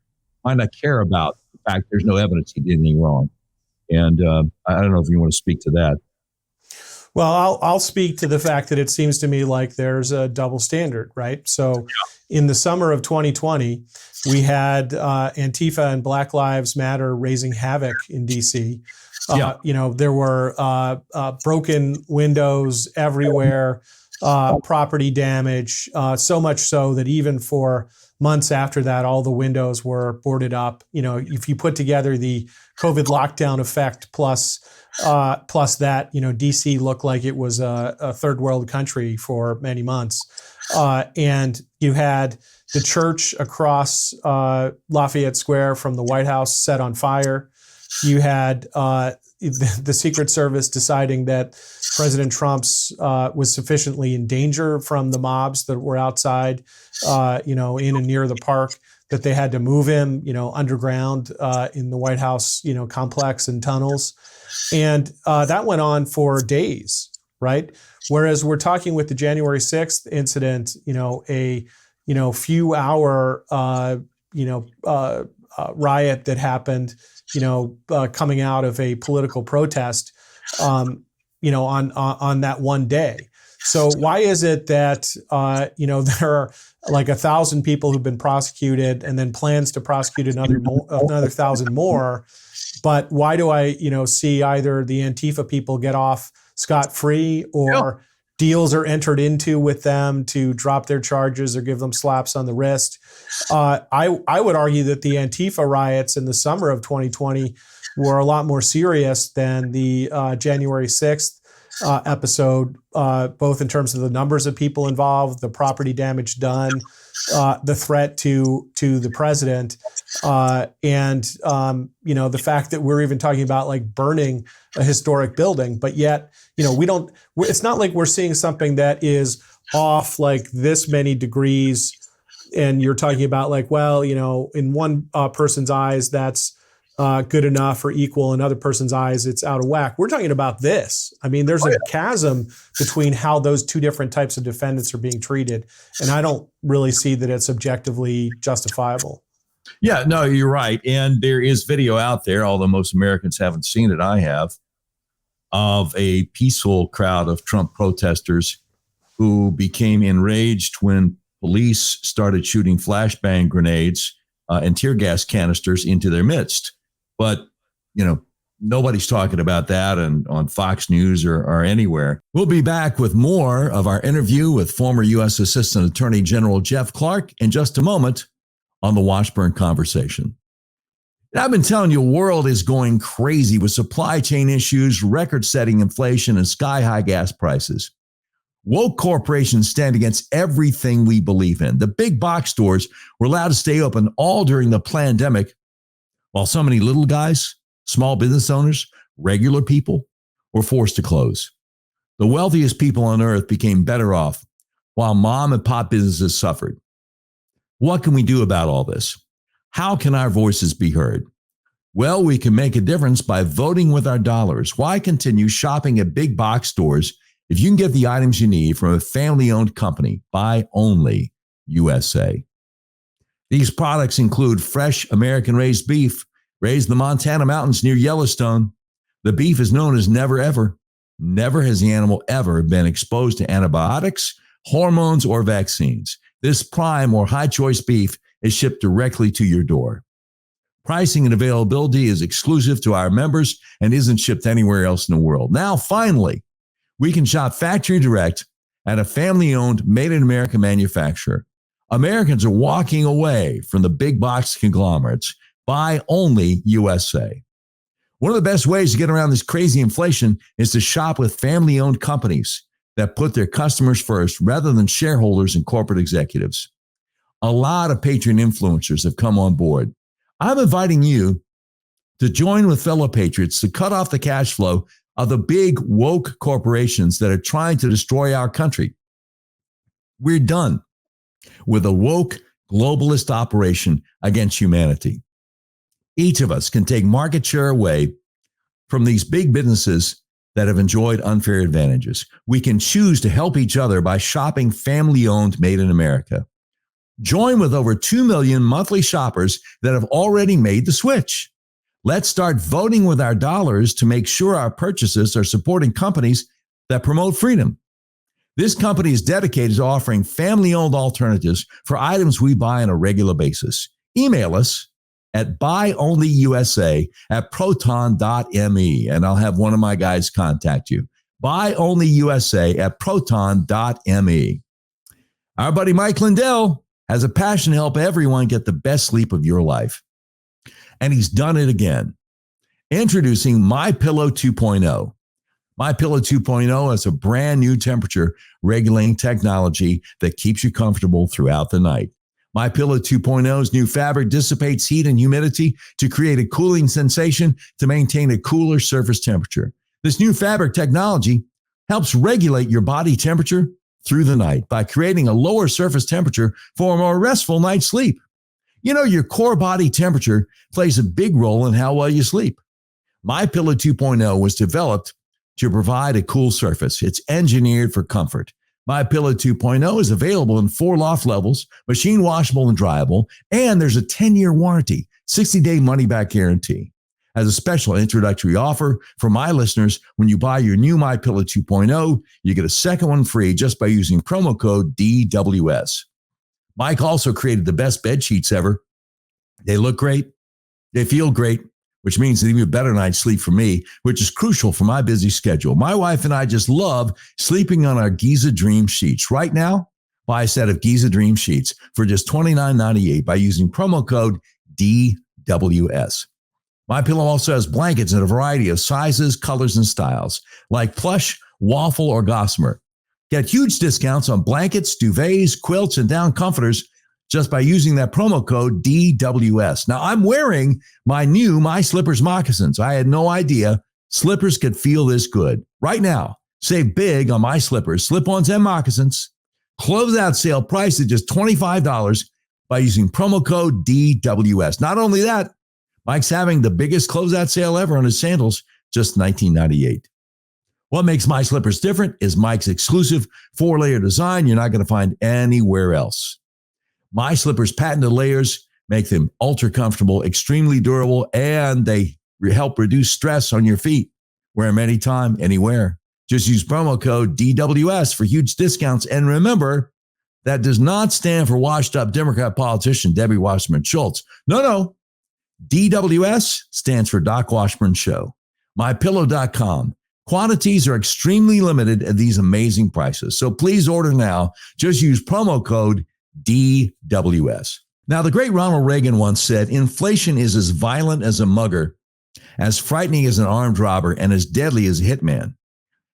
might not care about the fact there's no evidence he did anything wrong. And I don't know if you want to speak to that. Well, I'll speak to the fact that it seems to me like there's a double standard, right? So in the summer of 2020, we had Antifa and Black Lives Matter raising havoc in D.C. There were broken windows everywhere, property damage, so much so that even for months after that, all the windows were boarded up. If you put together the COVID lockdown effect plus that, DC looked like it was a third world country for many months. And you had the church across Lafayette Square from the White House set on fire. You had the Secret Service deciding that President Trump's was sufficiently in danger from the mobs that were outside, in and near the park, that they had to move him, underground in the White House, complex and tunnels. And that went on for days, right? Whereas we're talking with the January 6th incident, a few hour, riot that happened, coming out of a political protest, on that one day. So why is it that, there are like 1,000 people who've been prosecuted and then plans to prosecute another 1,000 more? But why do I, see either the Antifa people get off scot-free or deals are entered into with them to drop their charges or give them slaps on the wrist? I would argue that the Antifa riots in the summer of 2020 were a lot more serious than the January 6th episode, both in terms of the numbers of people involved, the property damage done, the threat to the president, and the fact that we're even talking about like burning a historic building, but yet it's not like we're seeing something that is off like this many degrees, and you're talking about like, well, in one person's eyes that's good enough or equal, in other person's eyes it's out of whack. We're talking about this. I mean, there's a chasm between how those two different types of defendants are being treated, and I don't really see that it's objectively justifiable. Yeah, no, you're right. And there is video out there, although most Americans haven't seen it, I have, of a peaceful crowd of Trump protesters who became enraged when police started shooting flashbang grenades and tear gas canisters into their midst. But, nobody's talking about that on Fox News or anywhere. We'll be back with more of our interview with former U.S. Assistant Attorney General Jeff Clark in just a moment on the Washburn Conversation. And I've been telling you, the world is going crazy with supply chain issues, record-setting inflation, and sky-high gas prices. Woke corporations stand against everything we believe in. The big box stores were allowed to stay open all during the pandemic, while so many little guys, small business owners, regular people were forced to close. The wealthiest people on earth became better off, while mom and pop businesses suffered. What can we do about all this? How can our voices be heard? Well, we can make a difference by voting with our dollars. Why continue shopping at big box stores if you can get the items you need from a family-owned company? Buy only USA. These products include fresh American-raised beef, raised in the Montana mountains near Yellowstone. The beef is known as never ever. Never has the animal ever been exposed to antibiotics, hormones, or vaccines. This prime or high choice beef is shipped directly to your door. Pricing and availability is exclusive to our members and isn't shipped anywhere else in the world. Now, finally, we can shop factory direct at a family-owned, made-in-America manufacturer. Americans are walking away from the big box conglomerates. Buy only USA. One of the best ways to get around this crazy inflation is to shop with family-owned companies that put their customers first rather than shareholders and corporate executives. A lot of Patreon influencers have come on board. I'm inviting you to join with fellow patriots to cut off the cash flow of the big woke corporations that are trying to destroy our country. We're done with a woke globalist operation against humanity. Each of us can take market share away from these big businesses that have enjoyed unfair advantages. We can choose to help each other by shopping family-owned, made in America. Join with over 2 million monthly shoppers that have already made the switch. Let's start voting with our dollars to make sure our purchases are supporting companies that promote freedom. This company is dedicated to offering family-owned alternatives for items we buy on a regular basis. Email us at buyonlyusa@proton.me, and I'll have one of my guys contact you. Buyonlyusa@proton.me. Our buddy Mike Lindell has a passion to help everyone get the best sleep of your life. And he's done it again. Introducing MyPillow 2.0. MyPillow 2.0 is a brand new temperature regulating technology that keeps you comfortable throughout the night. MyPillow 2.0's new fabric dissipates heat and humidity to create a cooling sensation to maintain a cooler surface temperature. This new fabric technology helps regulate your body temperature through the night by creating a lower surface temperature for a more restful night's sleep. You know, your core body temperature plays a big role in how well you sleep. MyPillow 2.0 was developed to provide a cool surface. It's engineered for comfort. MyPillow 2.0 is available in 4 loft levels, machine washable and dryable, and there's a 10-year warranty, 60-day money-back guarantee. As a special introductory offer for my listeners, when you buy your new MyPillow 2.0, you get a second one free just by using promo code DWS. Mike also created the best bed sheets ever. They look great. They feel great, which means they give you a better night's sleep for me, which is crucial for my busy schedule. My wife and I just love sleeping on our Giza Dream sheets. Right now, buy a set of Giza Dream sheets for just $29.98 by using promo code DWS. MyPillow also has blankets in a variety of sizes, colors, and styles, like plush, waffle, or gossamer. Get huge discounts on blankets, duvets, quilts, and down comforters just by using that promo code DWS. Now, I'm wearing my new My Slippers moccasins. I had no idea slippers could feel this good. Right now, save big on My Slippers, slip-ons, and moccasins. Closeout sale price at just $25 by using promo code DWS. Not only that, Mike's having the biggest closeout sale ever on his sandals, just $19.98. What makes My Slippers different is Mike's exclusive 4-layer design you're not going to find anywhere else. My Slippers' patented layers make them ultra comfortable, extremely durable, and they help reduce stress on your feet. Wear them anytime, anywhere. Just use promo code DWS for huge discounts. And remember, that does not stand for washed up Democrat politician Debbie Wasserman Schultz. No. DWS stands for Doc Washburn Show. MyPillow.com. Quantities are extremely limited at these amazing prices. So please order now. Just use promo code DWS. Now, the great Ronald Reagan once said, inflation is as violent as a mugger, as frightening as an armed robber, and as deadly as a hitman.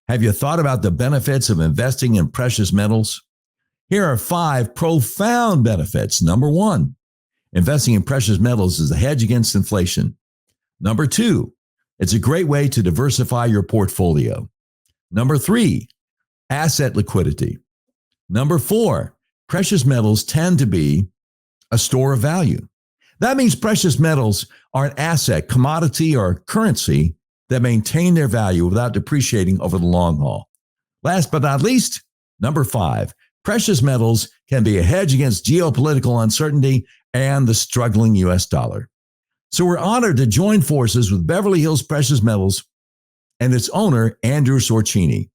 Have you thought about the benefits of investing in precious metals? Here are 5 profound benefits. Number 1, investing in precious metals is a hedge against inflation. Number 2, it's a great way to diversify your portfolio. Number 3, asset liquidity. Number 4, precious metals tend to be a store of value. That means precious metals are an asset, commodity, or currency that maintain their value without depreciating over the long haul. Last but not least, number 5, precious metals can be a hedge against geopolitical uncertainty and the struggling U.S. dollar. So we're honored to join forces with Beverly Hills Precious Metals and its owner, Andrew Sorcini.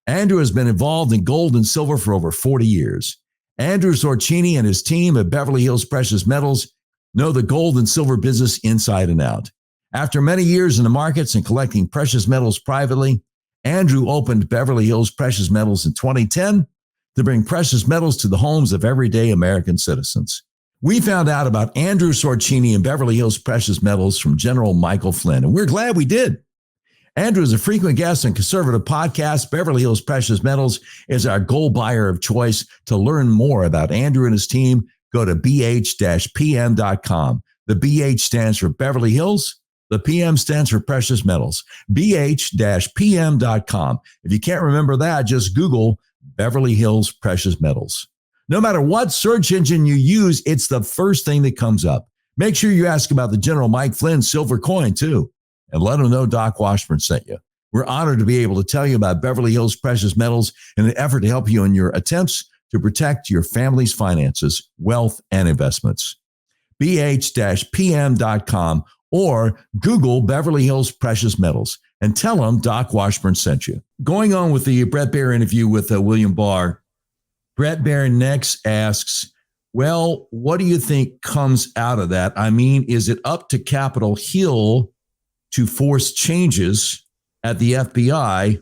Andrew has been involved in gold and silver for over 40 years. Andrew Sorcini and his team at Beverly Hills Precious Metals know the gold and silver business inside and out. After many years in the markets and collecting precious metals privately, Andrew opened Beverly Hills Precious Metals in 2010 to bring precious metals to the homes of everyday American citizens. We found out about Andrew Sorcini and Beverly Hills Precious Metals from General Michael Flynn, and we're glad we did. Andrew is a frequent guest on conservative podcasts. Beverly Hills Precious Metals is our gold buyer of choice. To learn more about Andrew and his team, go to bh-pm.com. The BH stands for Beverly Hills. The PM stands for Precious Metals. bh-pm.com. If you can't remember that, just Google Beverly Hills Precious Metals. No matter what search engine you use, it's the first thing that comes up. Make sure you ask about the General Mike Flynn silver coin, too, and let him know Doc Washburn sent you. We're honored to be able to tell you about Beverly Hills Precious Metals in an effort to help you in your attempts to protect your family's finances, wealth, and investments. bh-pm.com or Google Beverly Hills Precious Metals and tell them Doc Washburn sent you. Going on with the Bret Baier interview with William Barr, Bret Baier next asks, well, what do you think comes out of that? I mean, is it up to Capitol Hill to force changes at the FBI?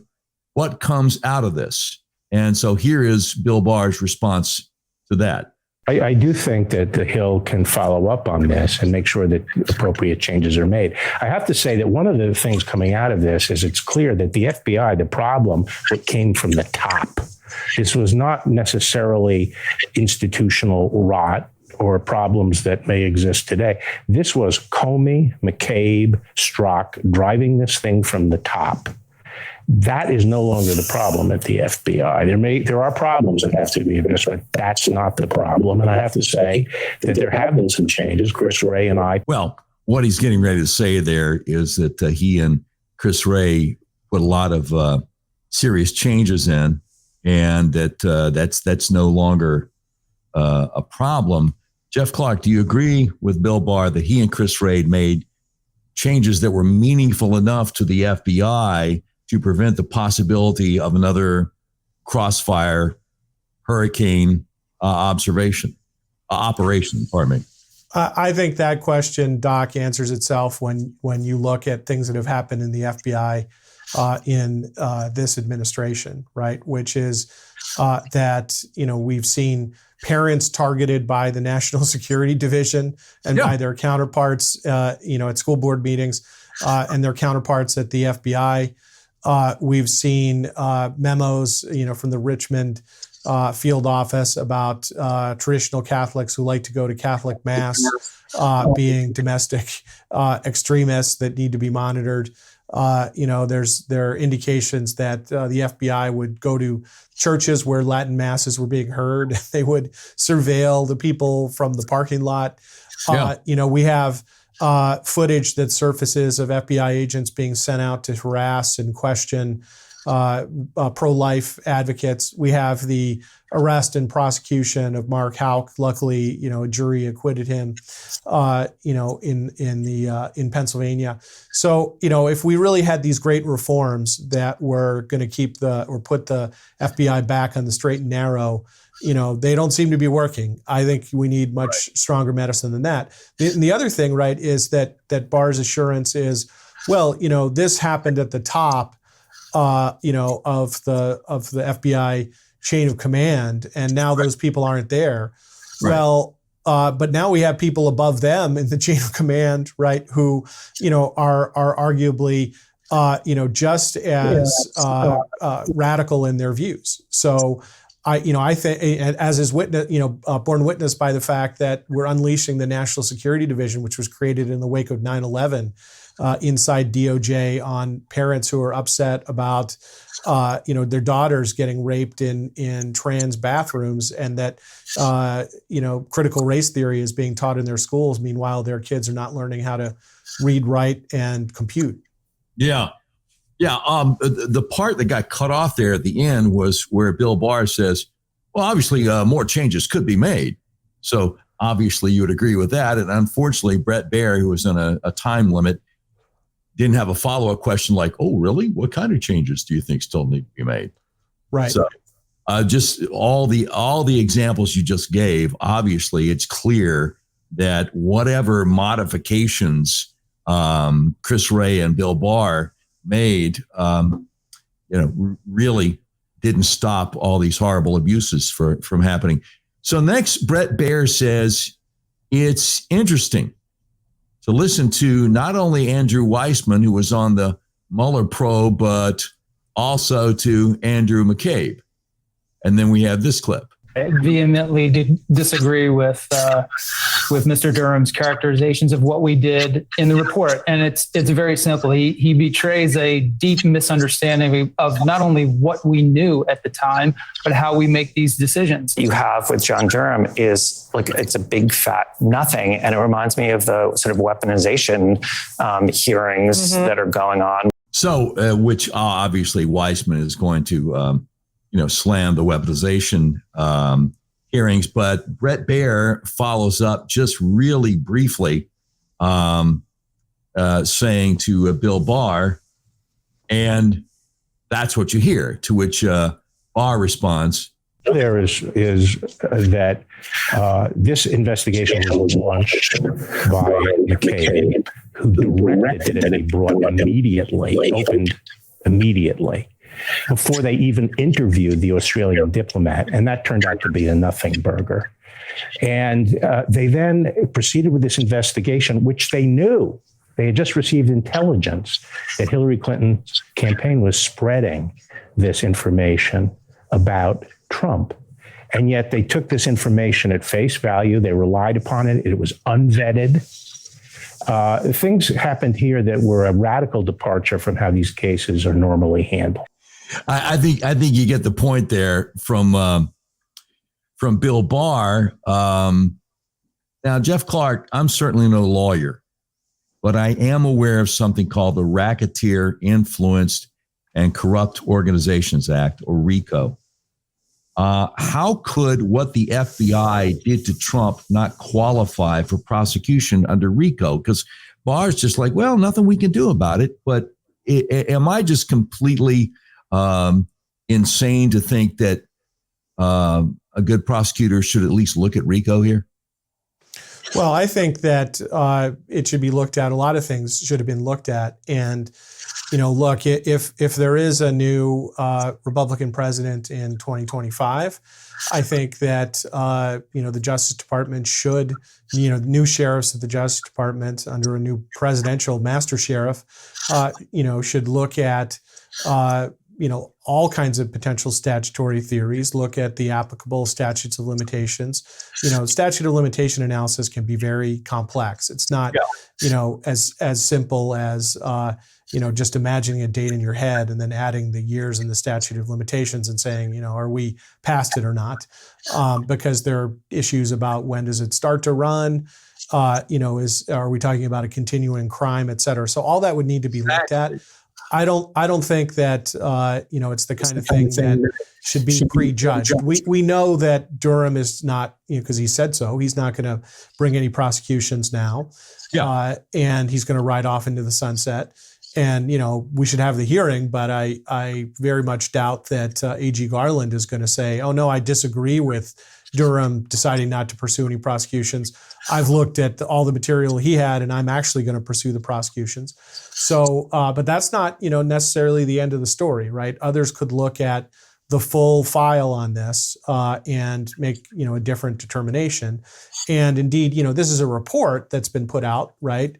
What comes out of this? And so here is Bill Barr's response to that. I do think that the Hill can follow up on this and make sure that appropriate changes are made. I have to say that one of the things coming out of this is it's clear that the FBI, the problem that came from the top. This was not necessarily institutional rot or problems that may exist today. This was Comey, McCabe, Strzok driving this thing from the top. That is no longer the problem at the FBI. There are problems that have to be addressed, but that's not the problem. And I have to say that there have been some changes. Chris Wray and I. Well, what he's getting ready to say there is that he and Chris Wray put a lot of serious changes in, and that's no longer a problem. Jeff Clark, do you agree with Bill Barr that he and Chris Wray made changes that were meaningful enough to the FBI to prevent the possibility of another crossfire hurricane operation? Pardon me. I think that question, Doc, answers itself when you look at things that have happened in the FBI in this administration, right? Which is that we've seen parents targeted by the National Security Division and by their counterparts, at school board meetings, and their counterparts at the FBI. We've seen memos, from the Richmond field office about traditional Catholics who like to go to Catholic Mass being domestic extremists that need to be monitored. There are indications that the FBI would go to churches where Latin masses were being heard. They would surveil the people from the parking lot. We have footage that surfaces of FBI agents being sent out to harass and question pro-life advocates. We have the arrest and prosecution of Mark Houck. Luckily, a jury acquitted him, in Pennsylvania. So, if we really had these great reforms that were going to put the FBI back on the straight and narrow, they don't seem to be working. I think we need much stronger medicine than that. The other thing, right, is that Barr's assurance is, this happened at the top, of the FBI chain of command, and now those people aren't there. Right. Well, but now we have people above them in the chain of command, right, who, are arguably, just as radical in their views. So I think, as is borne witness by the fact that we're unleashing the National Security Division, which was created in the wake of 9/11, inside DOJ on parents who are upset about, their daughters getting raped in trans bathrooms, and that, critical race theory is being taught in their schools. Meanwhile, their kids are not learning how to read, write, and compute. Yeah. Yeah. The part that got cut off there at the end was where Bill Barr says, well, obviously more changes could be made. So obviously you would agree with that. And unfortunately, Brett Baer, who was on a time limit, didn't have a follow-up question like, oh, really? What kind of changes do you think still need to be made? Right. So just all the examples you just gave, obviously it's clear that whatever modifications Chris Wray and Bill Barr made, really didn't stop all these horrible abuses from happening. So next, Brett Baer says it's interesting to listen to not only Andrew Weissman, who was on the Mueller probe, but also to Andrew McCabe. And then we have this clip. I vehemently disagree with Mr. Durham's characterizations of what we did in the report, and it's very simple. He betrays a deep misunderstanding of not only what we knew at the time, but how we make these decisions. You have with John Durham is like it's a big fat nothing, and it reminds me of the sort of weaponization hearings that are going on. So, which obviously Weissman is going to. Slam the weaponization hearings, but Brett Baer follows up just really briefly, saying to Bill Barr, and that's what you hear, to which Barr responds. There is that this investigation was launched by McCabe, who directed it to be brought opened immediately, before they even interviewed the Australian diplomat. And that turned out to be a nothing burger. And they then proceeded with this investigation, which they knew. They had just received intelligence that Hillary Clinton's campaign was spreading this information about Trump. And yet they took this information at face value. They relied upon it. It was unvetted. Things happened here that were a radical departure from how these cases are normally handled. I think you get the point there from Bill Barr. Now, Jeff Clark, I'm certainly no lawyer, but I am aware of something called the Racketeer Influenced and Corrupt Organizations Act, or RICO. How could what the FBI did to Trump not qualify for prosecution under RICO? Because Barr's just like, well, nothing we can do about it. But am I just completely insane to think that a good prosecutor should at least look at RICO here? Well, I think that it should be looked at. A lot of things should have been looked at. And, look, if there is a new Republican president in 2025, I think that, the Justice Department should, new sheriffs at the Justice Department under a new presidential master sheriff, should look at, all kinds of potential statutory theories, look at the applicable statutes of limitations. Statute of limitation analysis can be very complex. It's not, as simple as, just imagining a date in your head and then adding the years in the statute of limitations and saying, are we past it or not? Because there are issues about when does it start to run? Are we talking about a continuing crime, et cetera? So all that would need to be looked at. I don't think that it's the kind of thing that should be prejudged. We know that Durham is not, because he said so. He's not going to bring any prosecutions now, and he's going to ride off into the sunset. And we should have the hearing, but I very much doubt that AG Garland is going to say, "Oh no, I disagree with Durham deciding not to pursue any prosecutions. I've looked at all the material he had, and I'm actually going to pursue the prosecutions." So, but that's not, necessarily the end of the story, right? Others could look at the full file on this and make, a different determination. And indeed, this is a report that's been put out, right?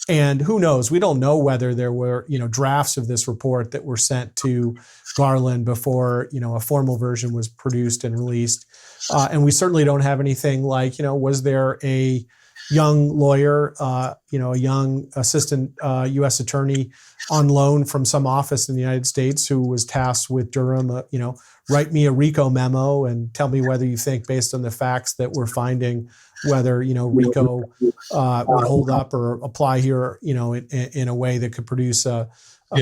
And who knows? We don't know whether there were, drafts of this report that were sent to Garland before, a formal version was produced and released. And we certainly don't have anything like, was there a young lawyer, a young assistant U.S. attorney on loan from some office in the United States who was tasked with Durham, write me a RICO memo and tell me whether you think, based on the facts that we're finding, whether, RICO would hold up or apply here, in a way that could produce a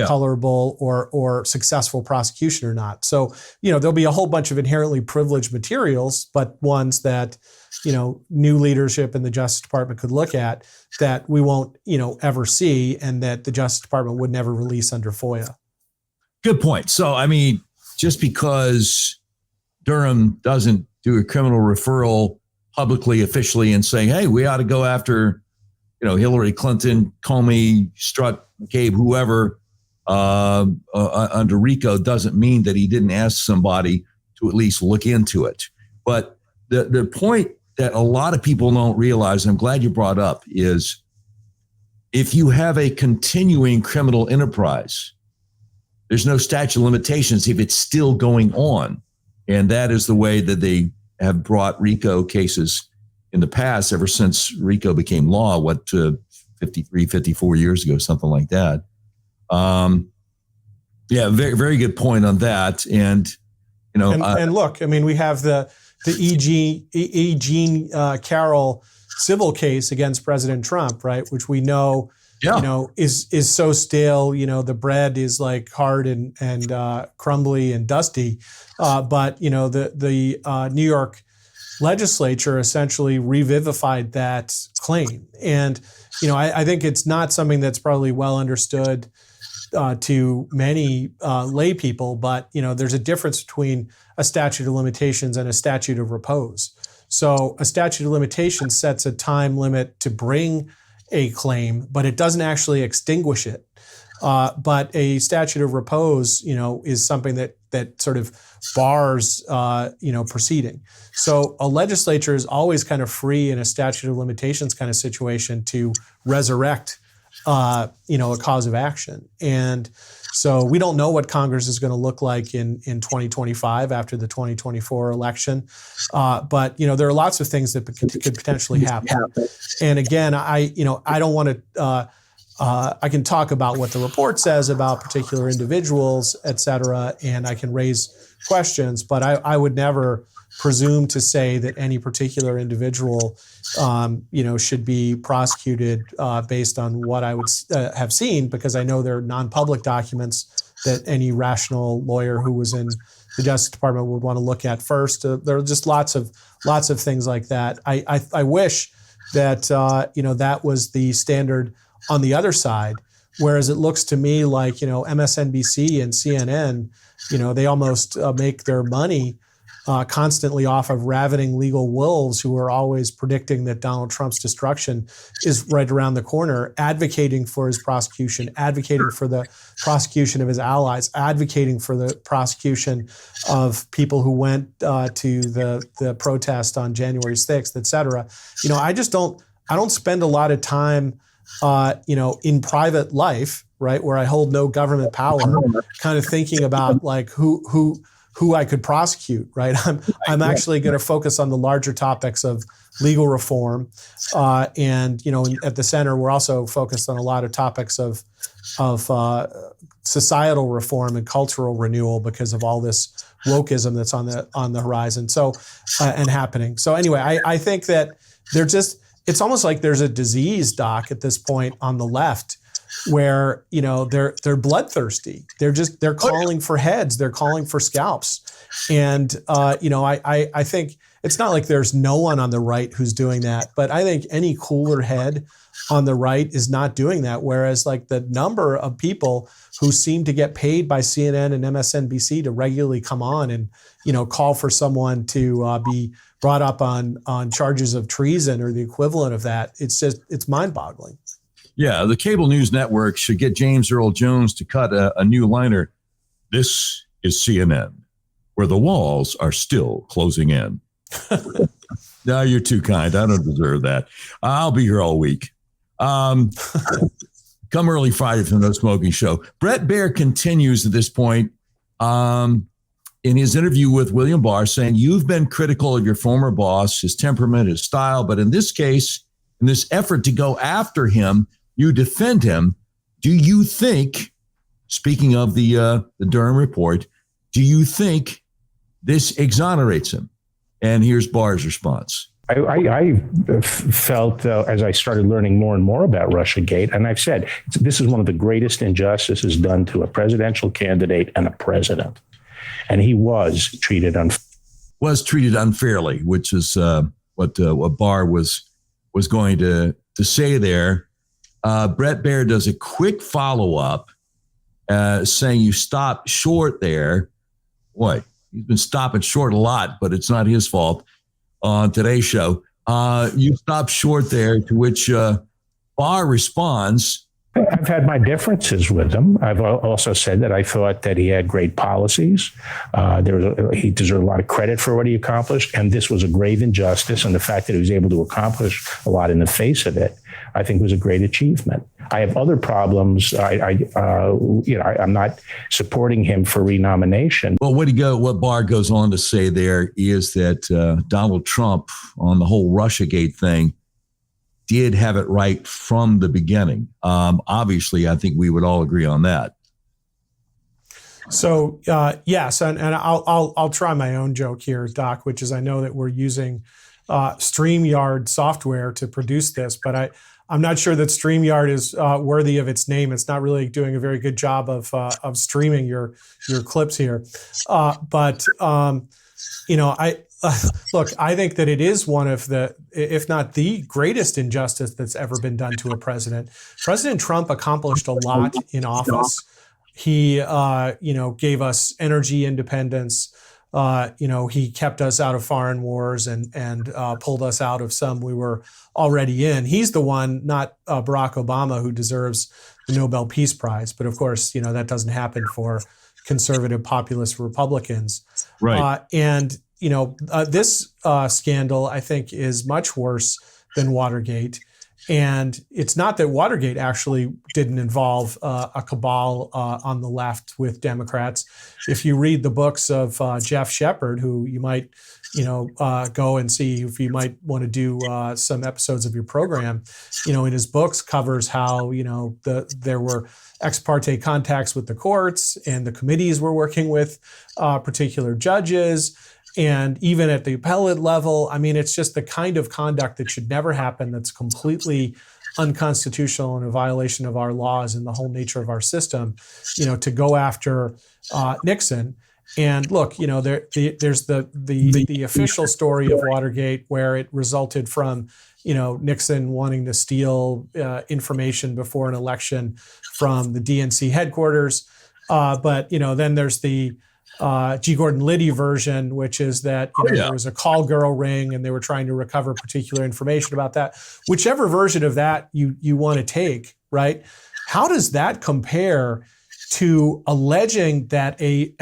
colorable or successful prosecution or not. So, there'll be a whole bunch of inherently privileged materials, but ones that, new leadership in the Justice Department could look at that we won't, ever see, and that the Justice Department would never release under FOIA. Good point. So, just because Durham doesn't do a criminal referral publicly, officially, and saying, hey, we ought to go after, Hillary Clinton, Comey, Strutt, McCabe, whoever, under RICO, doesn't mean that he didn't ask somebody to at least look into it. But the point that a lot of people don't realize, and I'm glad you brought up, is if you have a continuing criminal enterprise, there's no statute of limitations if it's still going on. And that is the way that they have brought RICO cases in the past, ever since RICO became law, 53, 54 years ago, something like that. Very, very good point on that. And, and look, we have the E. Jean Carroll civil case against President Trump, right? Which we know, is so stale. The bread is like hard and crumbly and dusty. But the New York legislature essentially revivified that claim, and I think it's not something that's probably well understood to many lay people. But there's a difference between a statute of limitations and a statute of repose. So a statute of limitations sets a time limit to bring a claim, but it doesn't actually extinguish it. But a statute of repose, is something that sort of bars, proceeding. So a legislature is always kind of free in a statute of limitations kind of situation to resurrect, a cause of action. And So we don't know what Congress is going to look like in 2025 after the 2024 election. But there are lots of things that could potentially happen. And again, I don't want to. I can talk about what the report says about particular individuals, et cetera, and I can raise questions, but I would never presume to say that any particular individual, should be prosecuted based on what I would have seen, because I know there are non-public documents that any rational lawyer who was in the Justice Department would want to look at first. There are just lots of things like that. I wish that that was the standard on the other side, whereas it looks to me like MSNBC and CNN, they almost make their money constantly off of ravening legal wolves who are always predicting that Donald Trump's destruction is right around the corner, advocating for his prosecution, advocating for the prosecution of his allies, advocating for the prosecution of people who went to the protest on January 6th, et cetera. I don't spend a lot of time in private life, right, where I hold no government power, kind of thinking about like who I could prosecute, right? I'm actually going to focus on the larger topics of legal reform, and at the center we're also focused on a lot of topics of societal reform and cultural renewal because of all this wokeism that's on the horizon. So and happening. So anyway, I think that it's almost like there's a disease, Doc, at this point on the left, where they're bloodthirsty. They're calling for heads. They're calling for scalps. And I think it's not like there's no one on the right who's doing that, but I think any cooler head on the right is not doing that. Whereas like the number of people who seem to get paid by CNN and MSNBC to regularly come on and call for someone to be brought up on charges of treason or the equivalent of that, it's mind-boggling. Yeah, the cable news network should get James Earl Jones to cut a new liner. This is CNN, where the walls are still closing in. No, you're too kind. I don't deserve that. I'll be here all week. Come early Friday for the No Smoking Show. Brett Baer continues at this point in his interview with William Barr, saying, you've been critical of your former boss, his temperament, his style, but in this case, in this effort to go after him, you defend him. Do you think, speaking of the Durham report, do you think this exonerates him? And here's Barr's response. I felt as I started learning more and more about Russiagate, and I've said, this is one of the greatest injustices done to a presidential candidate and a president. And he was treated unfairly, which is what Barr was going to say there. Brett Baer does a quick follow-up saying you stopped short there. Boy, he's been stopping short a lot, but it's not his fault on today's show. You stopped short there, to which Barr responds. I've had my differences with him. I've also said that I thought that he had great policies. He deserved a lot of credit for what he accomplished, and this was a grave injustice. And the fact that he was able to accomplish a lot in the face of it, I think, was a great achievement. I have other problems. I'm not supporting him for renomination. Well, what Barr goes on to say there is that Donald Trump, on the whole Russiagate thing, did have it right from the beginning. Obviously, I think we would all agree on that. So yes, and I'll try my own joke here, Doc, which is I know that we're using StreamYard software to produce this, but I'm not sure that StreamYard is worthy of its name. It's not really doing a very good job of streaming your clips here. Look, I think that it is one of the, if not the greatest injustice that's ever been done to a president. President Trump accomplished a lot in office. He, gave us energy independence. He kept us out of foreign wars and pulled us out of some we were already in. He's the one, not Barack Obama, who deserves the Nobel Peace Prize. But of course, that doesn't happen for conservative populist Republicans. Right. This scandal, I think, is much worse than Watergate. And it's not that Watergate actually didn't involve a cabal on the left with Democrats. If you read the books of Jeff Shepard, who you might, go and see if you might want to do some episodes of your program, in his books covers how, there were ex parte contacts with the courts and the committees were working with particular judges. And even at the appellate level, I mean, it's just the kind of conduct that should never happen, that's completely unconstitutional and a violation of our laws and the whole nature of our system, to go after Nixon. And look, there's the official story of Watergate, where it resulted from, Nixon wanting to steal information before an election from the DNC headquarters. But then there's the G. Gordon Liddy version, which is that there was a call girl ring and they were trying to recover particular information about that. Whichever version of that you want to take, right? How does that compare to alleging that a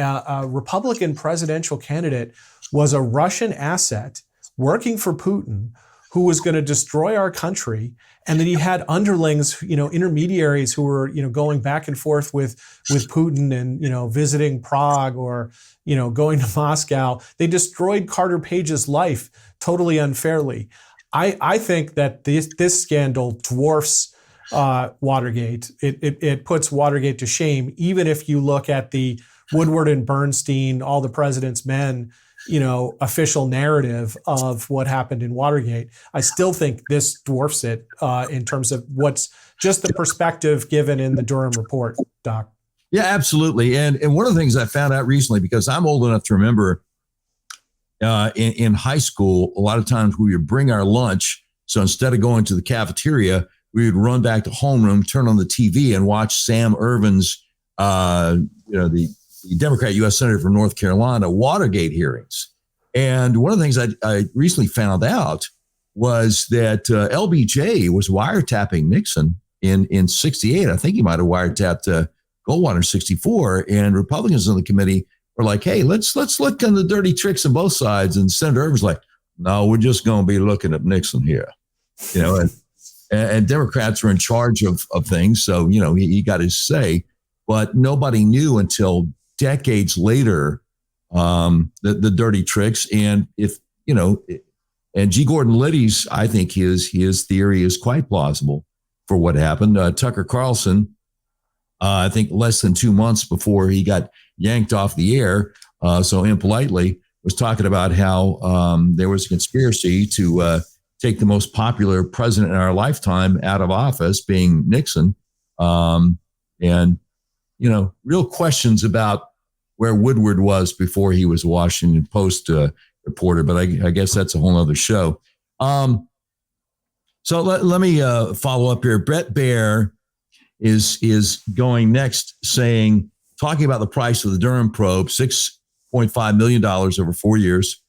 Republican presidential candidate was a Russian asset working for Putin, who was going to destroy our country, and that he had underlings, intermediaries who were, going back and forth with Putin and, visiting Prague or, going to Moscow. They destroyed Carter Page's life totally unfairly. I think that this scandal dwarfs Watergate. It puts Watergate to shame, even if you look at the Woodward and Bernstein, all the president's men, official narrative of what happened in Watergate. I still think this dwarfs it in terms of what's just the perspective given in the Durham report, Doc. Yeah, absolutely. And one of the things I found out recently, because I'm old enough to remember in high school, a lot of times we would bring our lunch. So instead of going to the cafeteria, we would run back to homeroom, turn on the TV, and watch Sam Ervin's, the Democrat U.S. Senator from North Carolina, Watergate hearings. And one of the things I recently found out was that LBJ was wiretapping Nixon in 68. I think he might have wiretapped Goldwater in 64. And Republicans on the committee were like, hey, let's look on the dirty tricks on both sides. And Senator Ervin was like, no, we're just going to be looking at Nixon here. And Democrats were in charge of things. So, he got his say. But nobody knew until decades later the dirty tricks. And and G. Gordon Liddy's, I think his theory is quite plausible for what happened. Tucker Carlson, I think less than 2 months before he got yanked off the air, so impolitely, was talking about how there was a conspiracy to take the most popular president in our lifetime out of office, being Nixon. And real questions about where Woodward was before he was a Washington Post reporter, but I guess that's a whole other show. So let me follow up here. Brett Baer is going next, talking about the price of the Durham probe, $6.5 million over 4 years,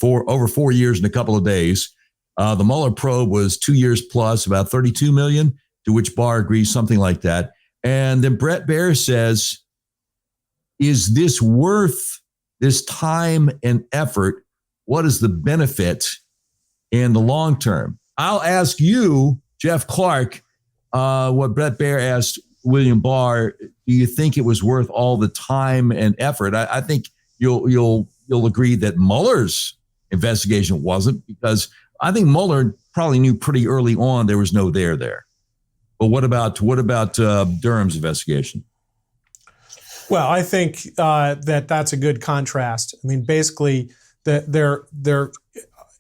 over 4 years and a couple of days. The Mueller probe was 2 years plus, about $32 million, to which Barr agrees, something like that. And then Brett Baer says, is this worth this time and effort? What is the benefit in the long term? I'll ask you, Jeff Clark, what Brett Baer asked William Barr. Do you think it was worth all the time and effort? I think you'll agree that Mueller's investigation wasn't, because I think Mueller probably knew pretty early on there was no there. But what about Durham's investigation? Well, I think that's a good contrast. I mean, basically, they're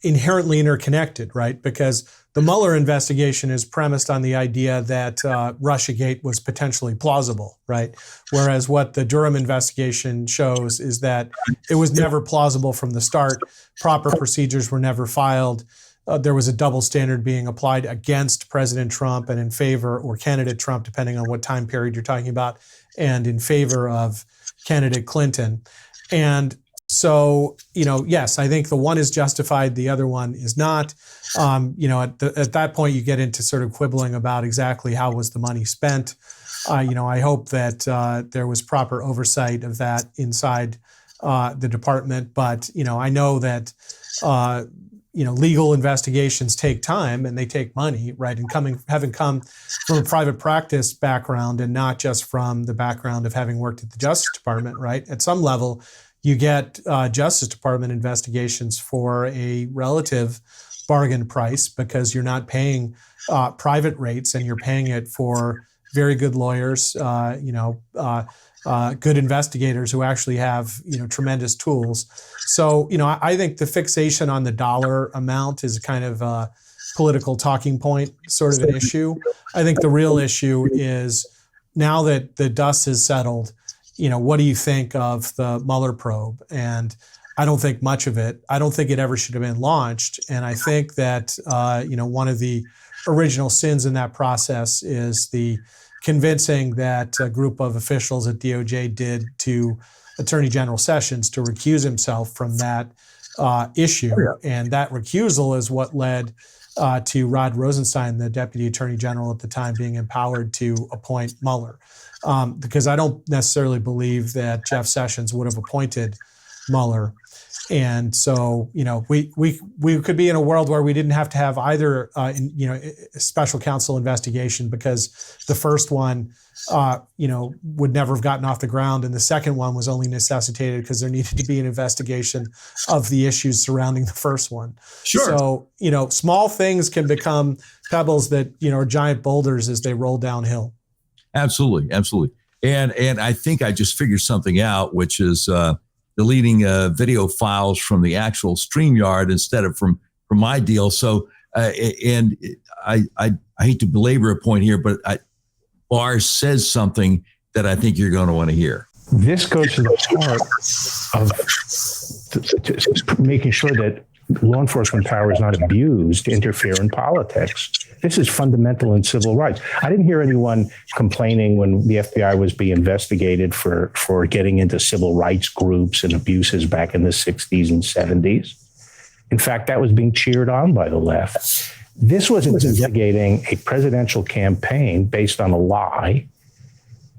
inherently interconnected, right? Because the Mueller investigation is premised on the idea that Russiagate was potentially plausible, right? Whereas what the Durham investigation shows is that it was never plausible from the start. Proper procedures were never filed. There was a double standard being applied against President Trump and in favor, or candidate Trump, depending on what time period you're talking about, and in favor of candidate Clinton. And so, yes, I think the one is justified, the other one is not. At that point, you get into sort of quibbling about exactly how was the money spent. I hope that there was proper oversight of that inside the department. But, I know that, legal investigations take time and they take money, right? And having come from a private practice background and not just from the background of having worked at the Justice Department, right? At some level, you get Justice Department investigations for a relative bargain price because you're not paying private rates and you're paying it for very good lawyers, good investigators who actually have, tremendous tools. So, I think the fixation on the dollar amount is kind of a political talking point, sort of an issue. I think the real issue is now that the dust has settled, what do you think of the Mueller probe? And I don't think much of it. I don't think it ever should have been launched. And I think that, one of the original sins in that process is the convincing that a group of officials at DOJ did to Attorney General Sessions to recuse himself from that issue. And that recusal is what led to Rod Rosenstein, the Deputy Attorney General at the time, being empowered to appoint Mueller. Because I don't necessarily believe that Jeff Sessions would have appointed Mueller. And so, we could be in a world where we didn't have to have either, special counsel investigation because the first one, would never have gotten off the ground. And the second one was only necessitated because there needed to be an investigation of the issues surrounding the first one. Sure. So, small things can become pebbles that, are giant boulders as they roll downhill. Absolutely. Absolutely. And I think I just figured something out, which is, deleting video files from the actual StreamYard instead of from my deal. So, and I hate to belabor a point here, but Barr says something that I think you're going to want to hear. This goes to the heart of making sure that law enforcement power is not abused to interfere in politics. This is fundamental in civil rights. I didn't hear anyone complaining when the FBI was being investigated for getting into civil rights groups and abuses back in the 60s and 70s. In fact, that was being cheered on by the left. This was investigating a presidential campaign based on a lie,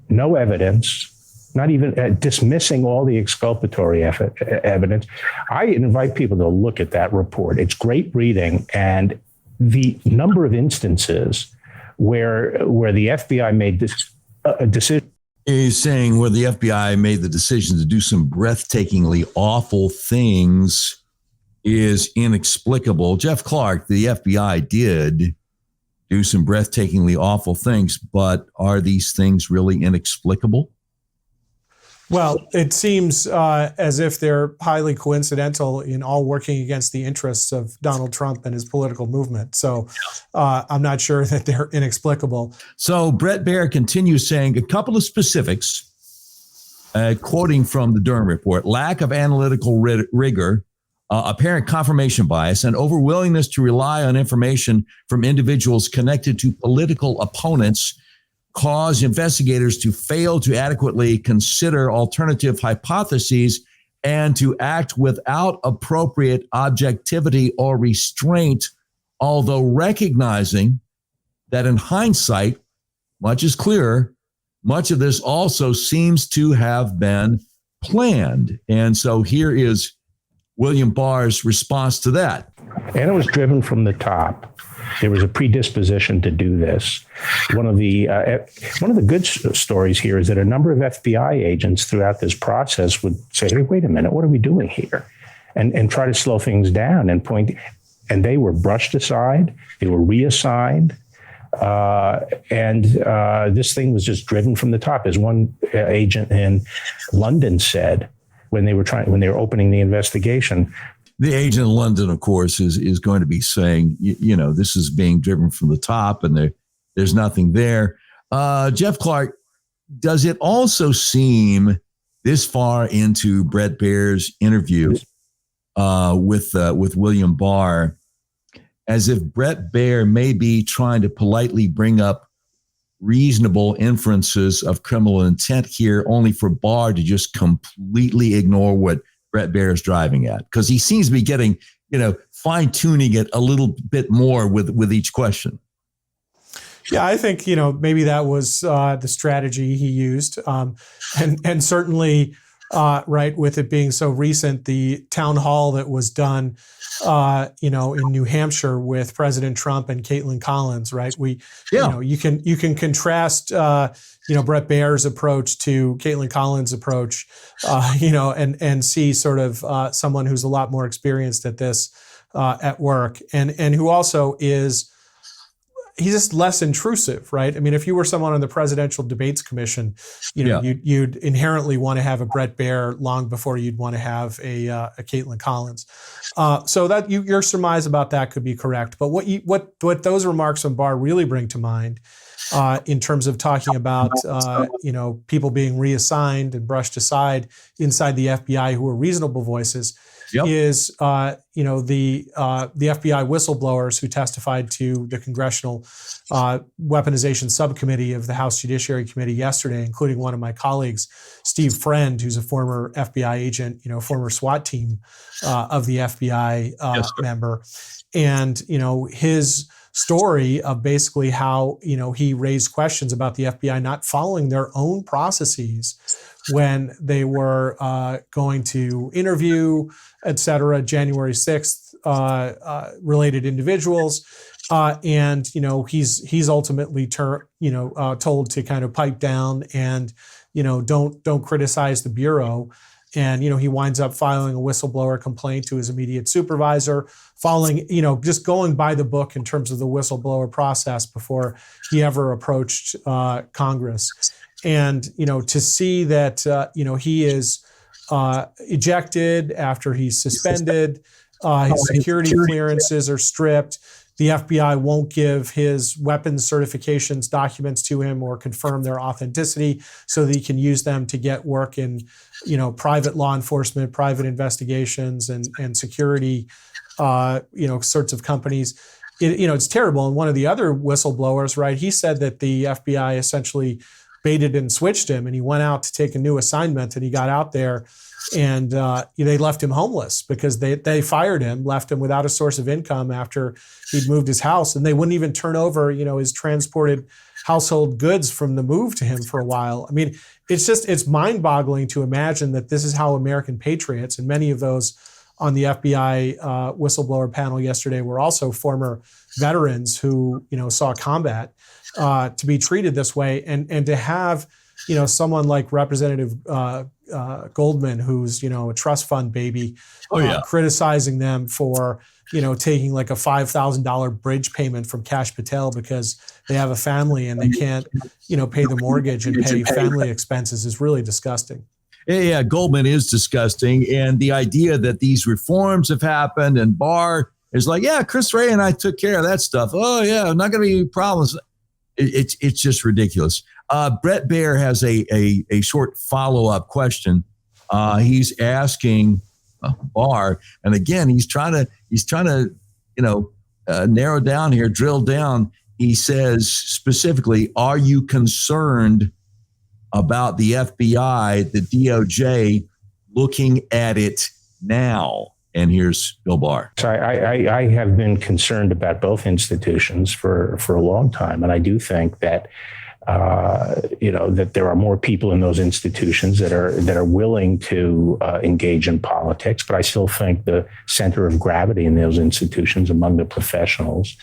no evidence, not even dismissing all the exculpatory evidence. I invite people to look at that report. It's great reading, and the number of instances where the FBI made this decision. He's saying where the FBI made the decision to do some breathtakingly awful things is inexplicable. Jeff Clark, the FBI did do some breathtakingly awful things, but are these things really inexplicable? Well, it seems as if they're highly coincidental in all working against the interests of Donald Trump and his political movement. So I'm not sure that they're inexplicable. So Brett Baer continues saying a couple of specifics, quoting from the Durham report: lack of analytical rigor, apparent confirmation bias, and overwillingness to rely on information from individuals connected to political opponents cause investigators to fail to adequately consider alternative hypotheses and to act without appropriate objectivity or restraint, although recognizing that in hindsight, much is clearer, much of this also seems to have been planned. And so here is William Barr's response to that. And it was driven from the top. There was a predisposition to do this. One of the good stories here is that a number of FBI agents throughout this process would say, "Hey, wait a minute, what are we doing here?" And try to slow things down and point. And they were brushed aside. They were reassigned. And this thing was just driven from the top, as one agent in London said when they were opening the investigation. The agent in London, of course, is going to be saying, this is being driven from the top and there's nothing there. Jeff Clark, does it also seem this far into Brett Baer's interview with William Barr as if Brett Baer may be trying to politely bring up reasonable inferences of criminal intent here, only for Barr to just completely ignore what Brett Baer is driving at? Because he seems to be getting, fine tuning it a little bit more with each question. Yeah, I think, maybe that was the strategy he used. And certainly right? With it being so recent, the town hall that was done, in New Hampshire with President Trump and Caitlin Collins, right? You can contrast, Brett Baer's approach to Caitlin Collins' approach, and see sort of someone who's a lot more experienced at this at work, and who also he's just less intrusive, right? I mean, if you were someone on the Presidential Debates Commission, you'd inherently want to have a Brett Baer long before you'd want to have a Caitlin Collins. So that your surmise about that could be correct. But what those remarks from Barr really bring to mind, in terms of talking about people being reassigned and brushed aside inside the FBI who are reasonable voices, is the FBI whistleblowers who testified to the Congressional Weaponization Subcommittee of the House Judiciary Committee yesterday, including one of my colleagues, Steve Friend, who's a former FBI agent, former SWAT team of the FBI member, and his story of basically how he raised questions about the FBI not following their own processes when they were going to interview, et cetera, January 6th related individuals. And he's ultimately told to kind of pipe down and don't criticize the Bureau. And he winds up filing a whistleblower complaint to his immediate supervisor, following just going by the book in terms of the whistleblower process before he ever approached Congress. And to see that he is ejected after he's suspended, his security clearances are stripped. The FBI won't give his weapons certifications documents to him or confirm their authenticity so that he can use them to get work in, private law enforcement, private investigations, and security, sorts of companies. It's terrible. And one of the other whistleblowers, right, he said that the FBI essentially baited and switched him, and he went out to take a new assignment, and he got out there, and they left him homeless because they fired him, left him without a source of income after he'd moved his house, and they wouldn't even turn over, his transported household goods from the move to him for a while. I mean, it's mind-boggling to imagine that this is how American patriots, and many of those on the FBI whistleblower panel yesterday were also former veterans who, saw combat, to be treated this way, and to have, someone like Representative Goldman, who's, a trust fund baby, criticizing them for, taking like a $5,000 bridge payment from Kash Patel because they have a family and they can't, pay the mortgage and pay family expenses is really disgusting. Yeah, Goldman is disgusting. And the idea that these reforms have happened and Barr is like, yeah, Chris Wray and I took care of that stuff. Oh, yeah, not going to be any problems. It's just ridiculous. Brett Baer has a short follow-up question. He's asking Barr, and again, he's trying to narrow down here, drill down. He says specifically, are you concerned about the FBI, the DOJ looking at it now? And here's Bill Barr. So I have been concerned about both institutions for a long time. And I do think that, that there are more people in those institutions that are willing to engage in politics. But I still think the center of gravity in those institutions among the professionals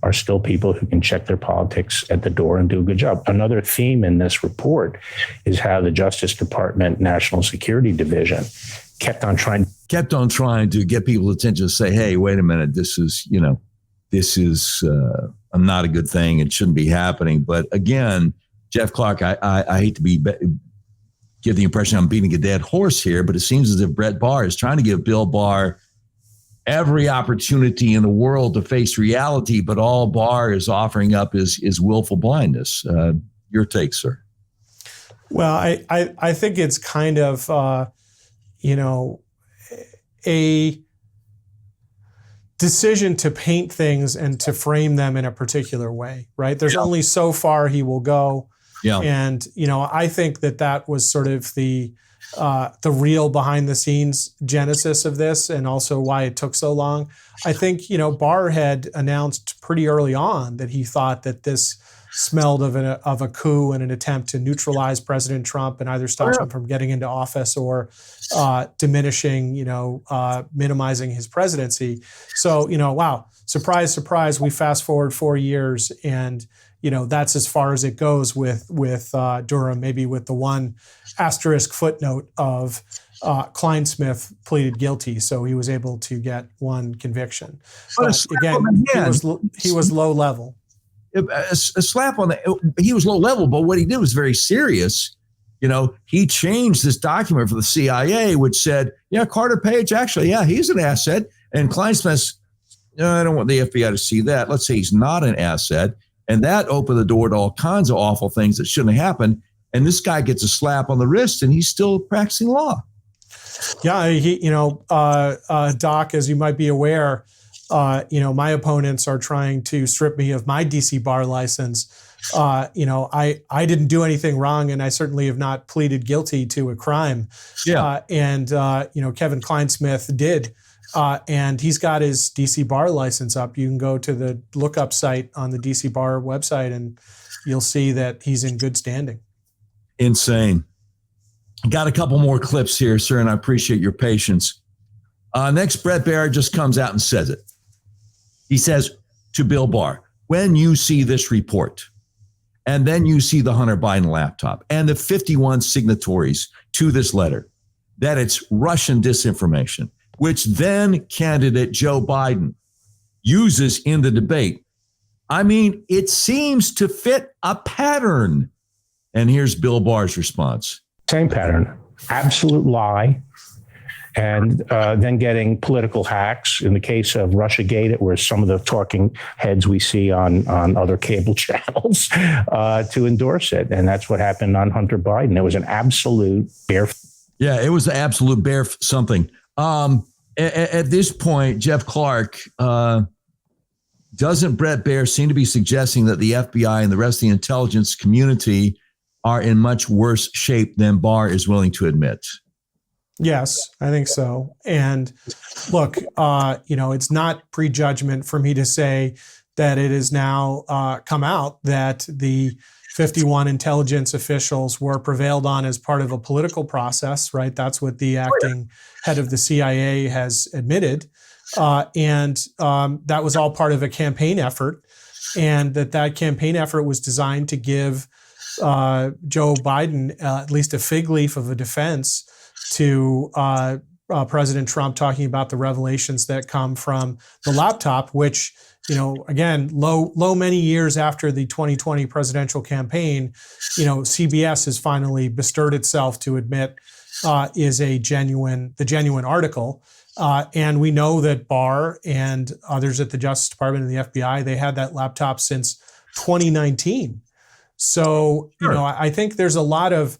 are still people who can check their politics at the door and do a good job. Another theme in this report is how the Justice Department National Security Division kept on trying to get people's attention to say, hey, wait a minute, this is not a good thing. It shouldn't be happening. But again, Jeff Clark, I hate to give the impression I'm beating a dead horse here, but it seems as if Brett Barr is trying to give Bill Barr every opportunity in the world to face reality, but all Barr is offering up is willful blindness. Your take, sir? Well, I think it's kind of, a decision to paint things and to frame them in a particular way, right? There's only so far he will go. Yeah. And, I think that was sort of the real behind the scenes genesis of this, and also why it took so long. I think, Barr had announced pretty early on that he thought that this smelled of a coup and an attempt to neutralize President Trump and either stop him from getting into office or diminishing, minimizing his presidency. So, wow, surprise, surprise, we fast forward 4 years and, that's as far as it goes with Durham, maybe with the one asterisk footnote of Kleinsmith pleaded guilty, so he was able to get one conviction. But again, he was low level. A slap on the, he was low level, but what he did was very serious. He changed this document for the CIA, which said, Carter Page, actually, he's an asset. And Kleinsmith, I don't want the FBI to see that. Let's say he's not an asset. And that opened the door to all kinds of awful things that shouldn't have happened. And this guy gets a slap on the wrist and he's still practicing law. Yeah, Doc, as you might be aware, my opponents are trying to strip me of my DC bar license. I didn't do anything wrong, and I certainly have not pleaded guilty to a crime. Yeah. Kevin Kleinsmith did. And he's got his DC bar license up. You can go to the lookup site on the DC bar website and you'll see that he's in good standing. Insane. Got a couple more clips here, sir, and I appreciate your patience. Next, Bret Baier just comes out and says it. He says to Bill Barr, when you see this report, and then you see the Hunter Biden laptop and the 51 signatories to this letter, that it's Russian disinformation, which then candidate Joe Biden uses in the debate. I mean, it seems to fit a pattern. And here's Bill Barr's response. Same pattern, absolute lie, and then getting political hacks. In the case of Russiagate, it were some of the talking heads we see on other cable channels to endorse it. And that's what happened on Hunter Biden. It was an absolute bear. Yeah, it was the absolute bear something. At this point, Jeff Clark, doesn't Bret Baier seem to be suggesting that the FBI and the rest of the intelligence community are in much worse shape than Barr is willing to admit? Yes, I think so. And look, it's not prejudgment for me to say that it has now come out that the 51 intelligence officials were prevailed on as part of a political process, right? That's what the acting head of the CIA has admitted. And that was all part of a campaign effort. And that campaign effort was designed to give Joe Biden at least a fig leaf of a defense to President Trump talking about the revelations that come from the laptop, which, again, low many years after the 2020 presidential campaign, CBS has finally bestirred itself to admit is the genuine article. And we know that Barr and others at the Justice Department and the FBI, they had that laptop since 2019. So, sure. I think there's a lot of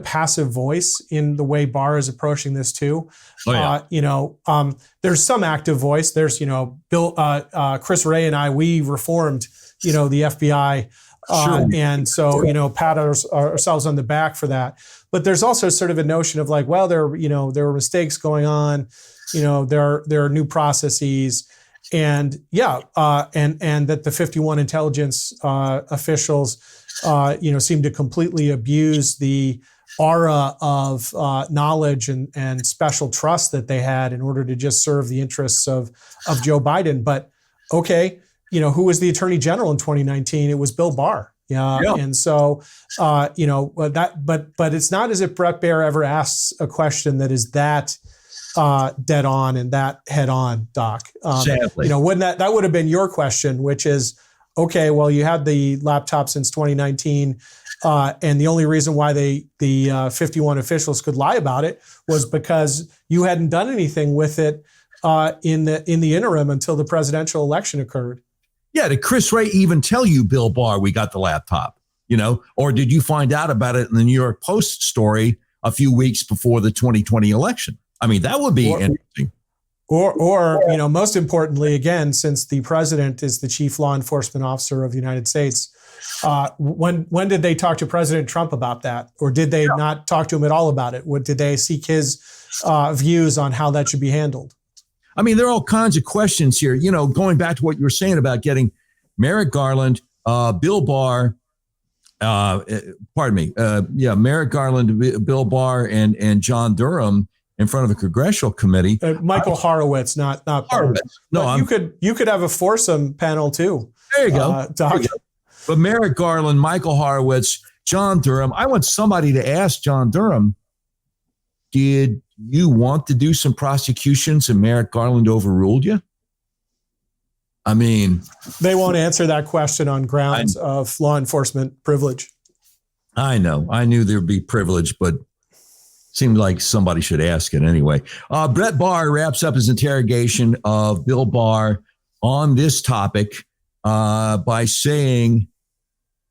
passive voice in the way Barr is approaching this too. Oh, yeah. There's some active voice. There's, Chris Wray and I, we reformed, the FBI. Sure. And so, pat ourselves on the back for that. But there's also sort of a notion of like, well, there were mistakes going on. There are new processes. And and that the 51 intelligence officials, seem to completely abuse the aura of knowledge and special trust that they had in order to just serve the interests of Joe Biden. But okay, who was the Attorney General in 2019? It was Bill Barr. Yeah. And so, but it's not as if Bret Baier ever asks a question that is that dead on and that head on, Doc. Sadly. Wouldn't that would have been your question, which is, okay, well, you had the laptop since 2019, and the only reason why the 51 officials could lie about it was because you hadn't done anything with it in the interim until the presidential election occurred. Yeah, did Chris Wray even tell you, Bill Barr, we got the laptop? Or did you find out about it in the New York Post story a few weeks before the 2020 election? I mean, that would be interesting. Or most importantly, again, since the president is the chief law enforcement officer of the United States, when did they talk to President Trump about that? Or did they not talk to him at all about it? Did they seek his views on how that should be handled? I mean, there are all kinds of questions here. You know, going back to what you were saying about getting Merrick Garland, Bill Barr, Merrick Garland, Bill Barr, and John Durham in front of a congressional committee. Michael Horowitz, not Barr. No, you could have a foursome panel too. There you go. But Merrick Garland, Michael Horowitz, John Durham. I want somebody to ask John Durham, did you want to do some prosecutions and Merrick Garland overruled you? I mean, they won't answer that question on grounds of law enforcement privilege. I know. I knew there'd be privilege, but seemed like somebody should ask it anyway. Brett Barr wraps up his interrogation of Bill Barr on this topic by saying,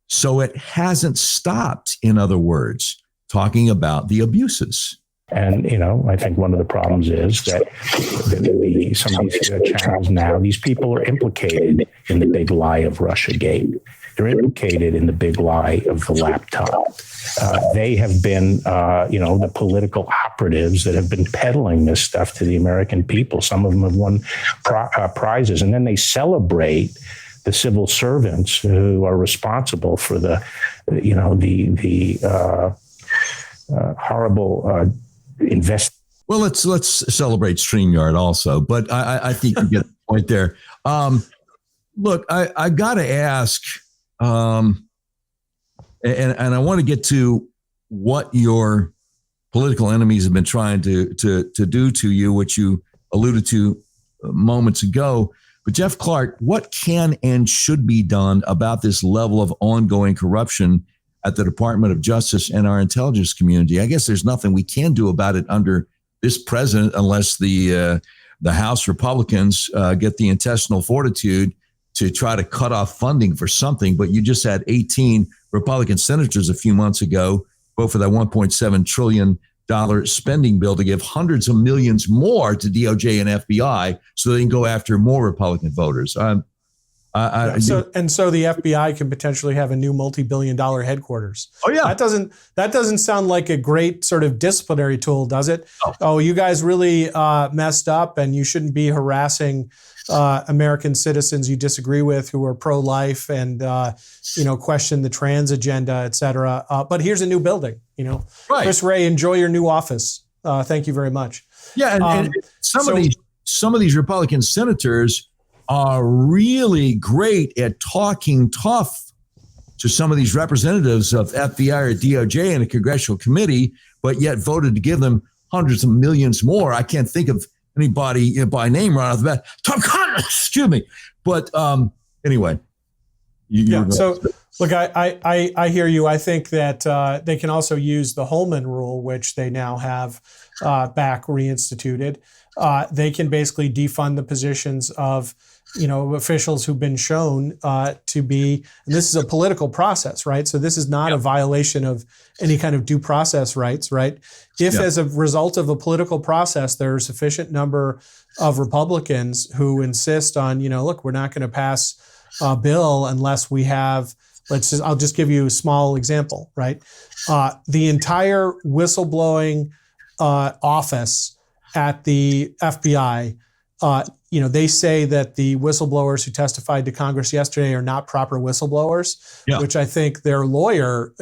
so it hasn't stopped, in other words, talking about the abuses. And, you know, I think one of the problems is that some of these channels now, these people are implicated in the big lie of Russiagate. They're implicated in the big lie of the laptop. They have been, the political operatives that have been peddling this stuff to the American people. Some of them have won prizes, and then they celebrate the civil servants who are responsible for the horrible Well, let's celebrate StreamYard also, but I think you get the point there. Look, I got to ask, and I want to get to what your political enemies have been trying to do to you, which you alluded to moments ago. But Jeff Clark, what can and should be done about this level of ongoing corruption at the Department of Justice and our intelligence community? I guess there's nothing we can do about it under this president unless the House Republicans get the intestinal fortitude to try to cut off funding for something. But you just had 18 Republican senators a few months ago vote for that $1.7 trillion spending bill to give hundreds of millions more to DOJ and FBI so they can go after more Republican voters. So the FBI can potentially have a new multi-billion-dollar headquarters. Oh yeah, that doesn't sound like a great sort of disciplinary tool, does it? Oh, you guys really messed up, and you shouldn't be harassing American citizens you disagree with who are pro-life and question the trans agenda, et cetera. But here's a new building. Right. Chris Wray, enjoy your new office. Thank you very much. Yeah, and some of these Republican senators are really great at talking tough to some of these representatives of FBI or DOJ in a congressional committee, but yet voted to give them hundreds of millions more. I can't think of anybody by name right off the bat. Tom Cotton, excuse me. But anyway. So look, I hear you. I think that they can also use the Holman rule, which they now have back reinstituted. They can basically defund the positions of officials who've been shown to be, and this is a political process, right? So this is not a violation of any kind of due process rights, right? If as a result of a political process, there are a sufficient number of Republicans who insist on, look, we're not going to pass a bill unless we have, I'll just give you a small example, right? The entire whistleblowing office at the FBI, they say that the whistleblowers who testified to Congress yesterday are not proper whistleblowers, which I think their lawyer,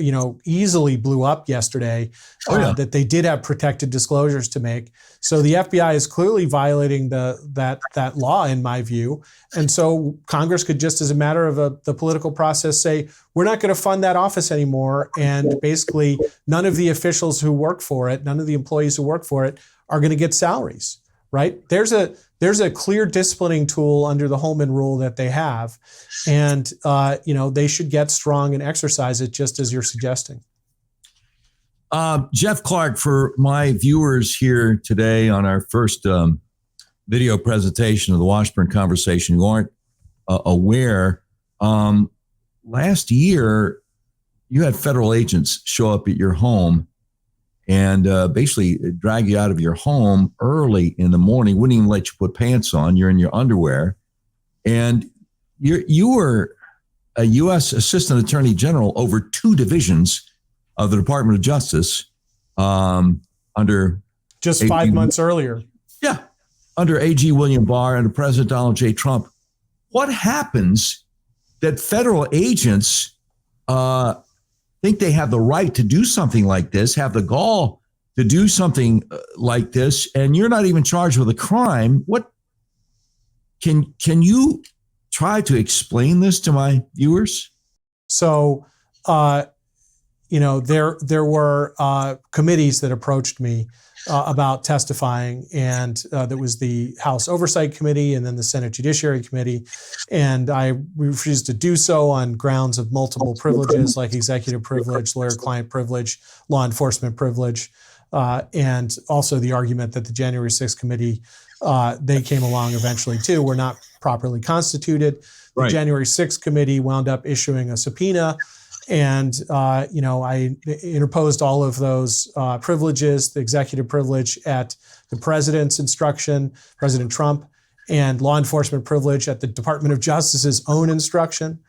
easily blew up yesterday, that they did have protected disclosures to make. So the FBI is clearly violating that law, in my view. And so Congress could, just as a matter of the political process, say, we're not going to fund that office anymore. And basically none of the officials who work for it, none of the employees who work for it are going to get salaries, right? There's a clear disciplining tool under the Holman rule that they have. And, they should get strong and exercise it just as you're suggesting. Jeff Clark, for my viewers here today on our first video presentation of the Washburn Conversation who aren't aware, last year you had federal agents show up at your home and basically drag you out of your home early in the morning, wouldn't even let you put pants on. You're in your underwear. And you were a U.S. Assistant Attorney General over 2 divisions of the Department of Justice under just 5 months earlier. Yeah. under AG William Barr and President Donald J. Trump, what happens that federal agents think they have the right to do something like this, have the gall to do something like this, and you're not even charged with a crime? What can you try to explain this to my viewers? So, there were committees that approached me about testifying, and that was the House Oversight Committee and then the Senate Judiciary Committee. And I refused to do so on grounds of multiple privileges like executive privilege, lawyer-client privilege, law enforcement privilege, and also the argument that the January 6th committee, they came along eventually too, were not properly constituted. The Right. January 6th committee wound up issuing a subpoena. And, I interposed all of those privileges, the executive privilege at the president's instruction, President Trump, and law enforcement privilege at the Department of Justice's own instruction.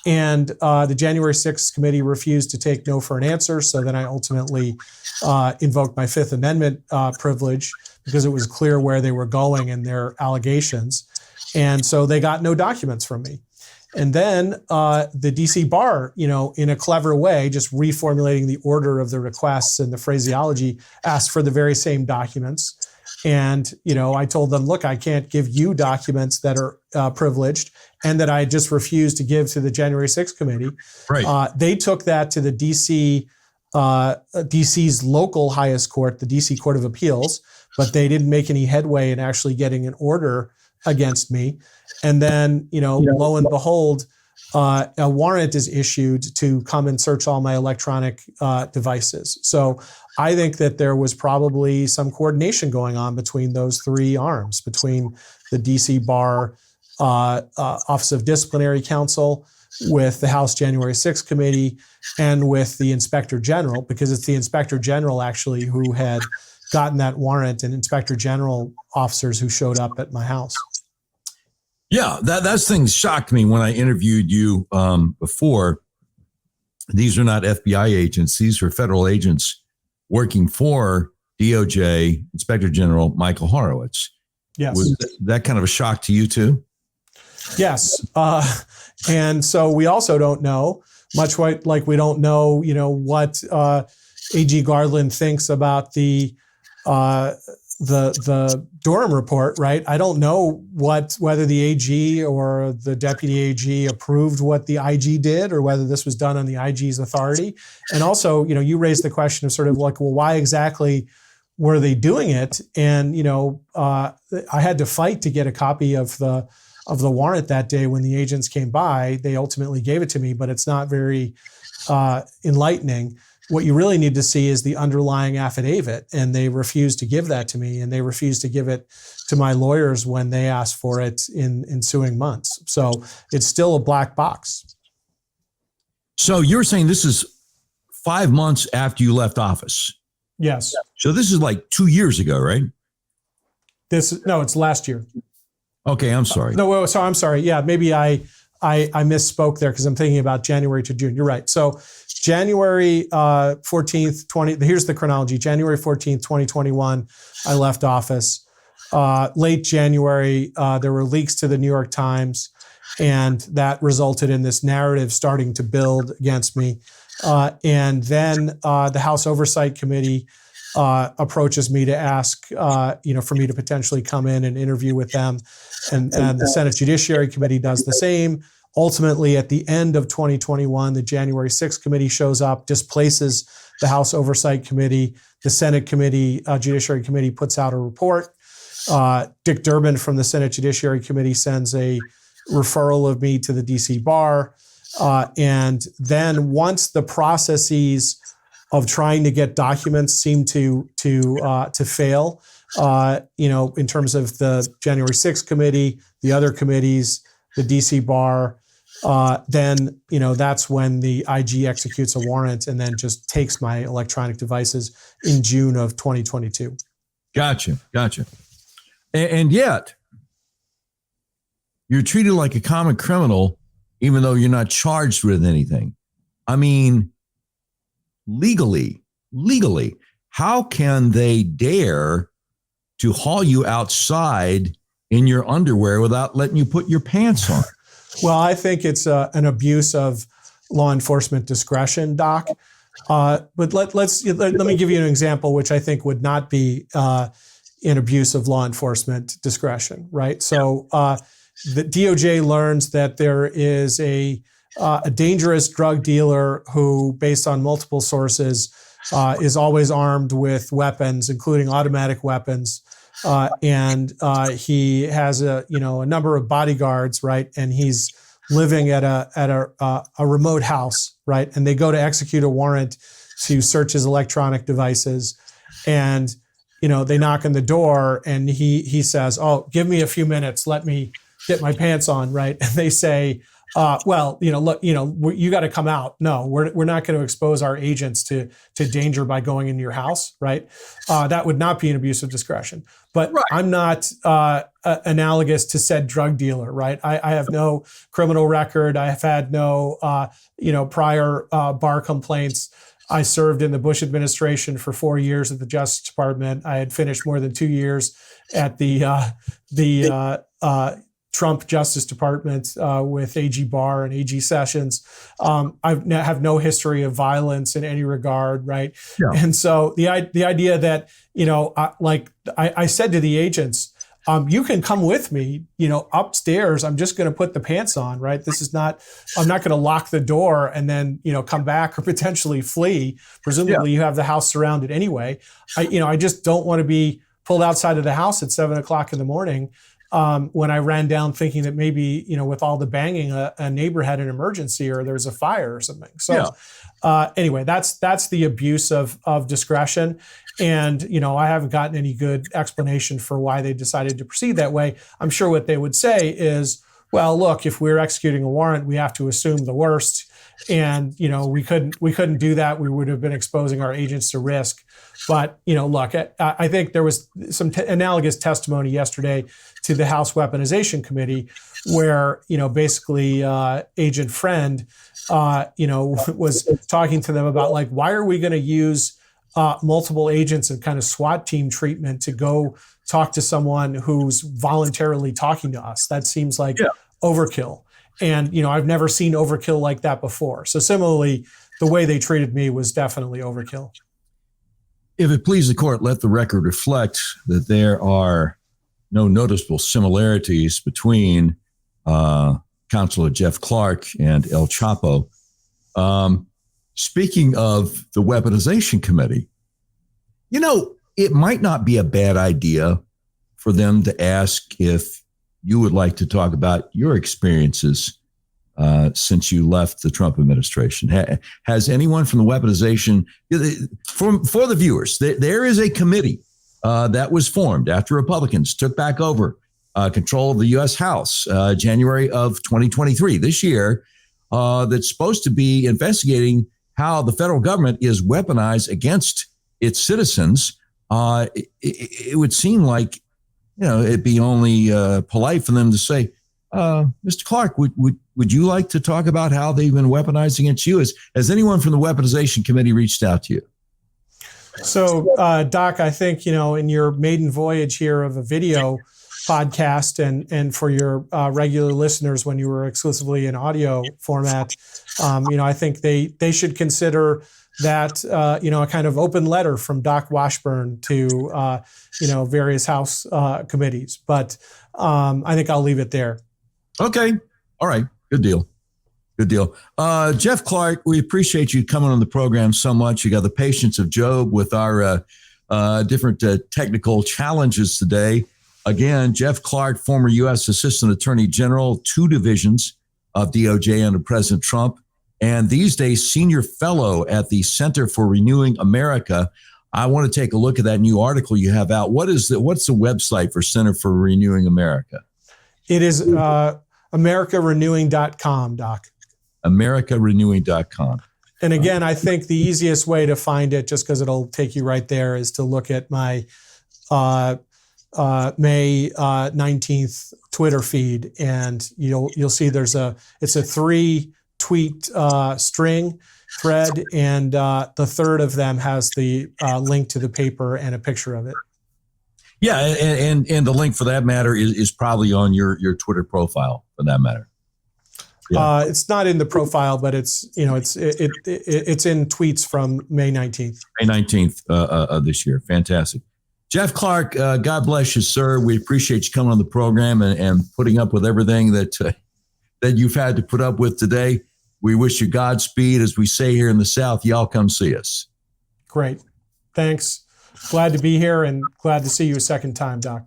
And the January 6th committee refused to take no for an answer. So then I ultimately invoked my Fifth Amendment privilege because it was clear where they were going in their allegations. And so they got no documents from me. And then the DC Barr, in a clever way, just reformulating the order of the requests and the phraseology, asked for the very same documents. And, I told them, look, I can't give you documents that are privileged and that I just refused to give to the January 6th committee. Right. They took that to the DC's local highest court, the DC Court of Appeals, but they didn't make any headway in actually getting an order against me. And then, lo and behold, a warrant is issued to come and search all my electronic devices. So I think that there was probably some coordination going on between those three arms, between the DC Barr Office of Disciplinary Counsel, with the House January 6th committee, and with the Inspector General, because it's the Inspector General actually who had gotten that warrant, and Inspector General officers who showed up at my house. Yeah, that's things shocked me when I interviewed you before. These are not FBI agents. These are federal agents working for DOJ Inspector General Michael Horowitz. Yes. Was that kind of a shock to you too? Yes. And so we also don't know, much like we don't know, what A.G. Garland thinks about the Durham report, right? I don't know whether the AG or the deputy AG approved what the IG did, or whether this was done on the IG's authority. And also, you raised the question of sort of like, well, why exactly were they doing it? And I had to fight to get a copy of the warrant that day when the agents came by. They ultimately gave it to me, but it's not very enlightening. What you really need to see is the underlying affidavit, and they refused to give that to me, and they refused to give it to my lawyers when they asked for it in ensuing months. So it's still a black box. So you're saying this is 5 months after you left office? Yes. So this is like 2 years ago, right? No, it's last year. Okay, I'm sorry. No, so I'm sorry. Yeah, maybe I misspoke there because I'm thinking about January to June. You're right. So January 14th, here's the chronology. January 14th, 2021, I left office. Late January, there were leaks to the New York Times, and that resulted in this narrative starting to build against me. And then the House Oversight Committee approaches me to ask, for me to potentially come in and interview with them. And the Senate Judiciary Committee does the same. Ultimately, at the end of 2021, the January 6th committee shows up, displaces the House Oversight Committee. The Senate Judiciary Committee puts out a report. Dick Durbin from the Senate Judiciary Committee sends a referral of me to the DC Barr. And then once the processes of trying to get documents seem to fail, in terms of the January 6th committee, the other committees, the DC Barr, then that's when the IG executes a warrant and then just takes my electronic devices in June of 2022. Gotcha. And yet, you're treated like a common criminal, even though you're not charged with anything. I mean, legally, how can they dare to haul you outside in your underwear without letting you put your pants on? Well, I think it's an abuse of law enforcement discretion, Doc. But let me give you an example, which I think would not be an abuse of law enforcement discretion, right? So the DOJ learns that there is a dangerous drug dealer who, based on multiple sources, is always armed with weapons, including automatic weapons, and he has a number of bodyguards, right? And he's living at a remote house, right? And they go to execute a warrant to search his electronic devices, and they knock on the door, and he says, "Oh, give me a few minutes, let me get my pants on," right? And they say, "Well, look, you got to come out. No, we're not going to expose our agents to danger by going into your house, right?" That would not be an abuse of discretion. But right. I'm not analogous to said drug dealer, right? I have no criminal record. I have had no, prior Barr complaints. I served in the Bush administration for 4 years at the Justice Department. I had finished more than 2 years at the Trump Justice Department with AG Barr and AG Sessions. I have no history of violence in any regard, right? Yeah. And so the idea that, I said to the agents, you can come with me, upstairs. I'm just going to put the pants on, right? I'm not going to lock the door and then, come back or potentially flee. Presumably you have the house surrounded anyway. I just don't want to be pulled outside of the house at 7:00 in the morning. When I ran down thinking that maybe, with all the banging, a neighbor had an emergency or there was a fire or something. So anyway, that's the abuse of discretion. And, I haven't gotten any good explanation for why they decided to proceed that way. I'm sure what they would say is, well, look, if we're executing a warrant, we have to assume the worst. And, we couldn't do that. We would have been exposing our agents to risk. But, look, I think there was some analogous testimony yesterday to the House Weaponization Committee where, basically Agent Friend, was talking to them about why are we going to use multiple agents and kind of SWAT team treatment to go talk to someone who's voluntarily talking to us? That seems like overkill. And, I've never seen overkill like that before. So similarly, the way they treated me was definitely overkill. If it please the court, let the record reflect that there are no noticeable similarities between Counselor Jeff Clark and El Chapo. Speaking of the Weaponization Committee, it might not be a bad idea for them to ask if you would like to talk about your experiences since you left the Trump administration. Has anyone from the Weaponization, for the viewers, there is a committee that was formed after Republicans took back over control of the U.S. House January of 2023, this year, that's supposed to be investigating how the federal government is weaponized against its citizens. It would seem like, it'd be only polite for them to say, Mr. Clark, would you like to talk about how they've been weaponized against you? Has anyone from the Weaponization Committee reached out to you? So, Doc, I think, in your maiden voyage here of a video podcast and for your regular listeners when you were exclusively in audio format, I think they should consider that, a kind of open letter from Doc Washburn to, various House committees. But I think I'll leave it there. Okay. All right. Good deal. Good deal. Jeff Clark, we appreciate you coming on the program so much. You got the patience of Job with our different technical challenges today. Again, Jeff Clark, former U.S. Assistant Attorney General, 2 divisions of DOJ under President Trump, and these days senior fellow at the Center for Renewing America. I want to take a look at that new article you have out. What's the website for Center for Renewing America? It is AmericaRenewing.com, Doc. AmericaRenewing.com. And again, I think the easiest way to find it, just because it'll take you right there, is to look at my May 19th Twitter feed, and you'll see it's a 3-tweet string thread, and the third of them has the link to the paper and a picture of it. Yeah, and the link for that matter is probably on your Twitter profile for that matter. Yeah. It's not in the profile, but it's in tweets from May 19th. May 19th of this year. Fantastic. Jeff Clark, God bless you, sir. We appreciate you coming on the program and putting up with everything that you've had to put up with today. We wish you Godspeed. As we say here in the South, y'all come see us. Great. Thanks. Glad to be here and glad to see you a second time, Doc.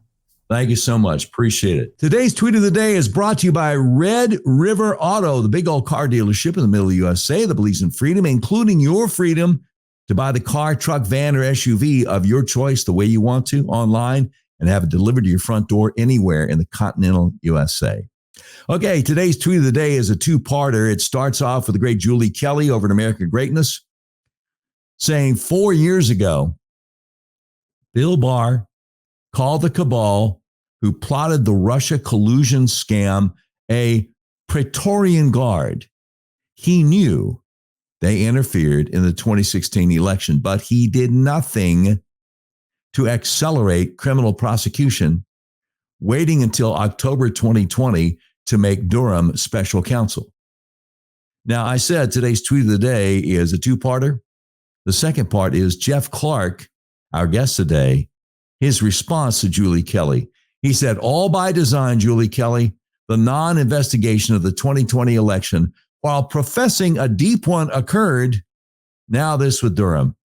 Thank you so much. Appreciate it. Today's tweet of the day is brought to you by Red River Auto, the big old car dealership in the middle of the USA that believes in freedom, including your freedom to buy the car, truck, van, or SUV of your choice the way you want to online and have it delivered to your front door anywhere in the continental USA. Okay, today's tweet of the day is a two-parter. It starts off with the great Julie Kelly over at American Greatness saying 4 years ago, Bill Barr called the cabal who plotted the Russia collusion scam a Praetorian Guard. He knew they interfered in the 2016 election, but he did nothing to accelerate criminal prosecution, waiting until October 2020 to make Durham special counsel. Now, I said today's tweet of the day is a two-parter. The second part is Jeff Clark, our guest today, his response to Julie Kelly. He said, all by design, Julie Kelly, the non-investigation of the 2020 election, while professing a deep one occurred, now this with Durham,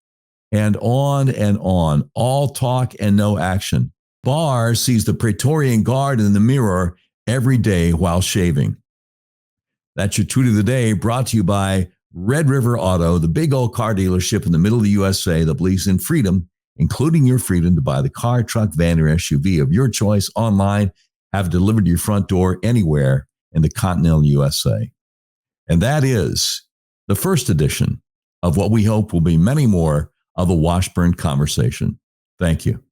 and on, all talk and no action. Barr sees the Praetorian Guard in the mirror every day while shaving. That's your tweet of the day, brought to you by Red River Auto, the big old car dealership in the middle of the USA that believes in freedom, including your freedom to buy the car, truck, van, or SUV of your choice online, have it delivered to your front door anywhere in the continental USA. And that is the first edition of what we hope will be many more of a Washburn Conversation. Thank you.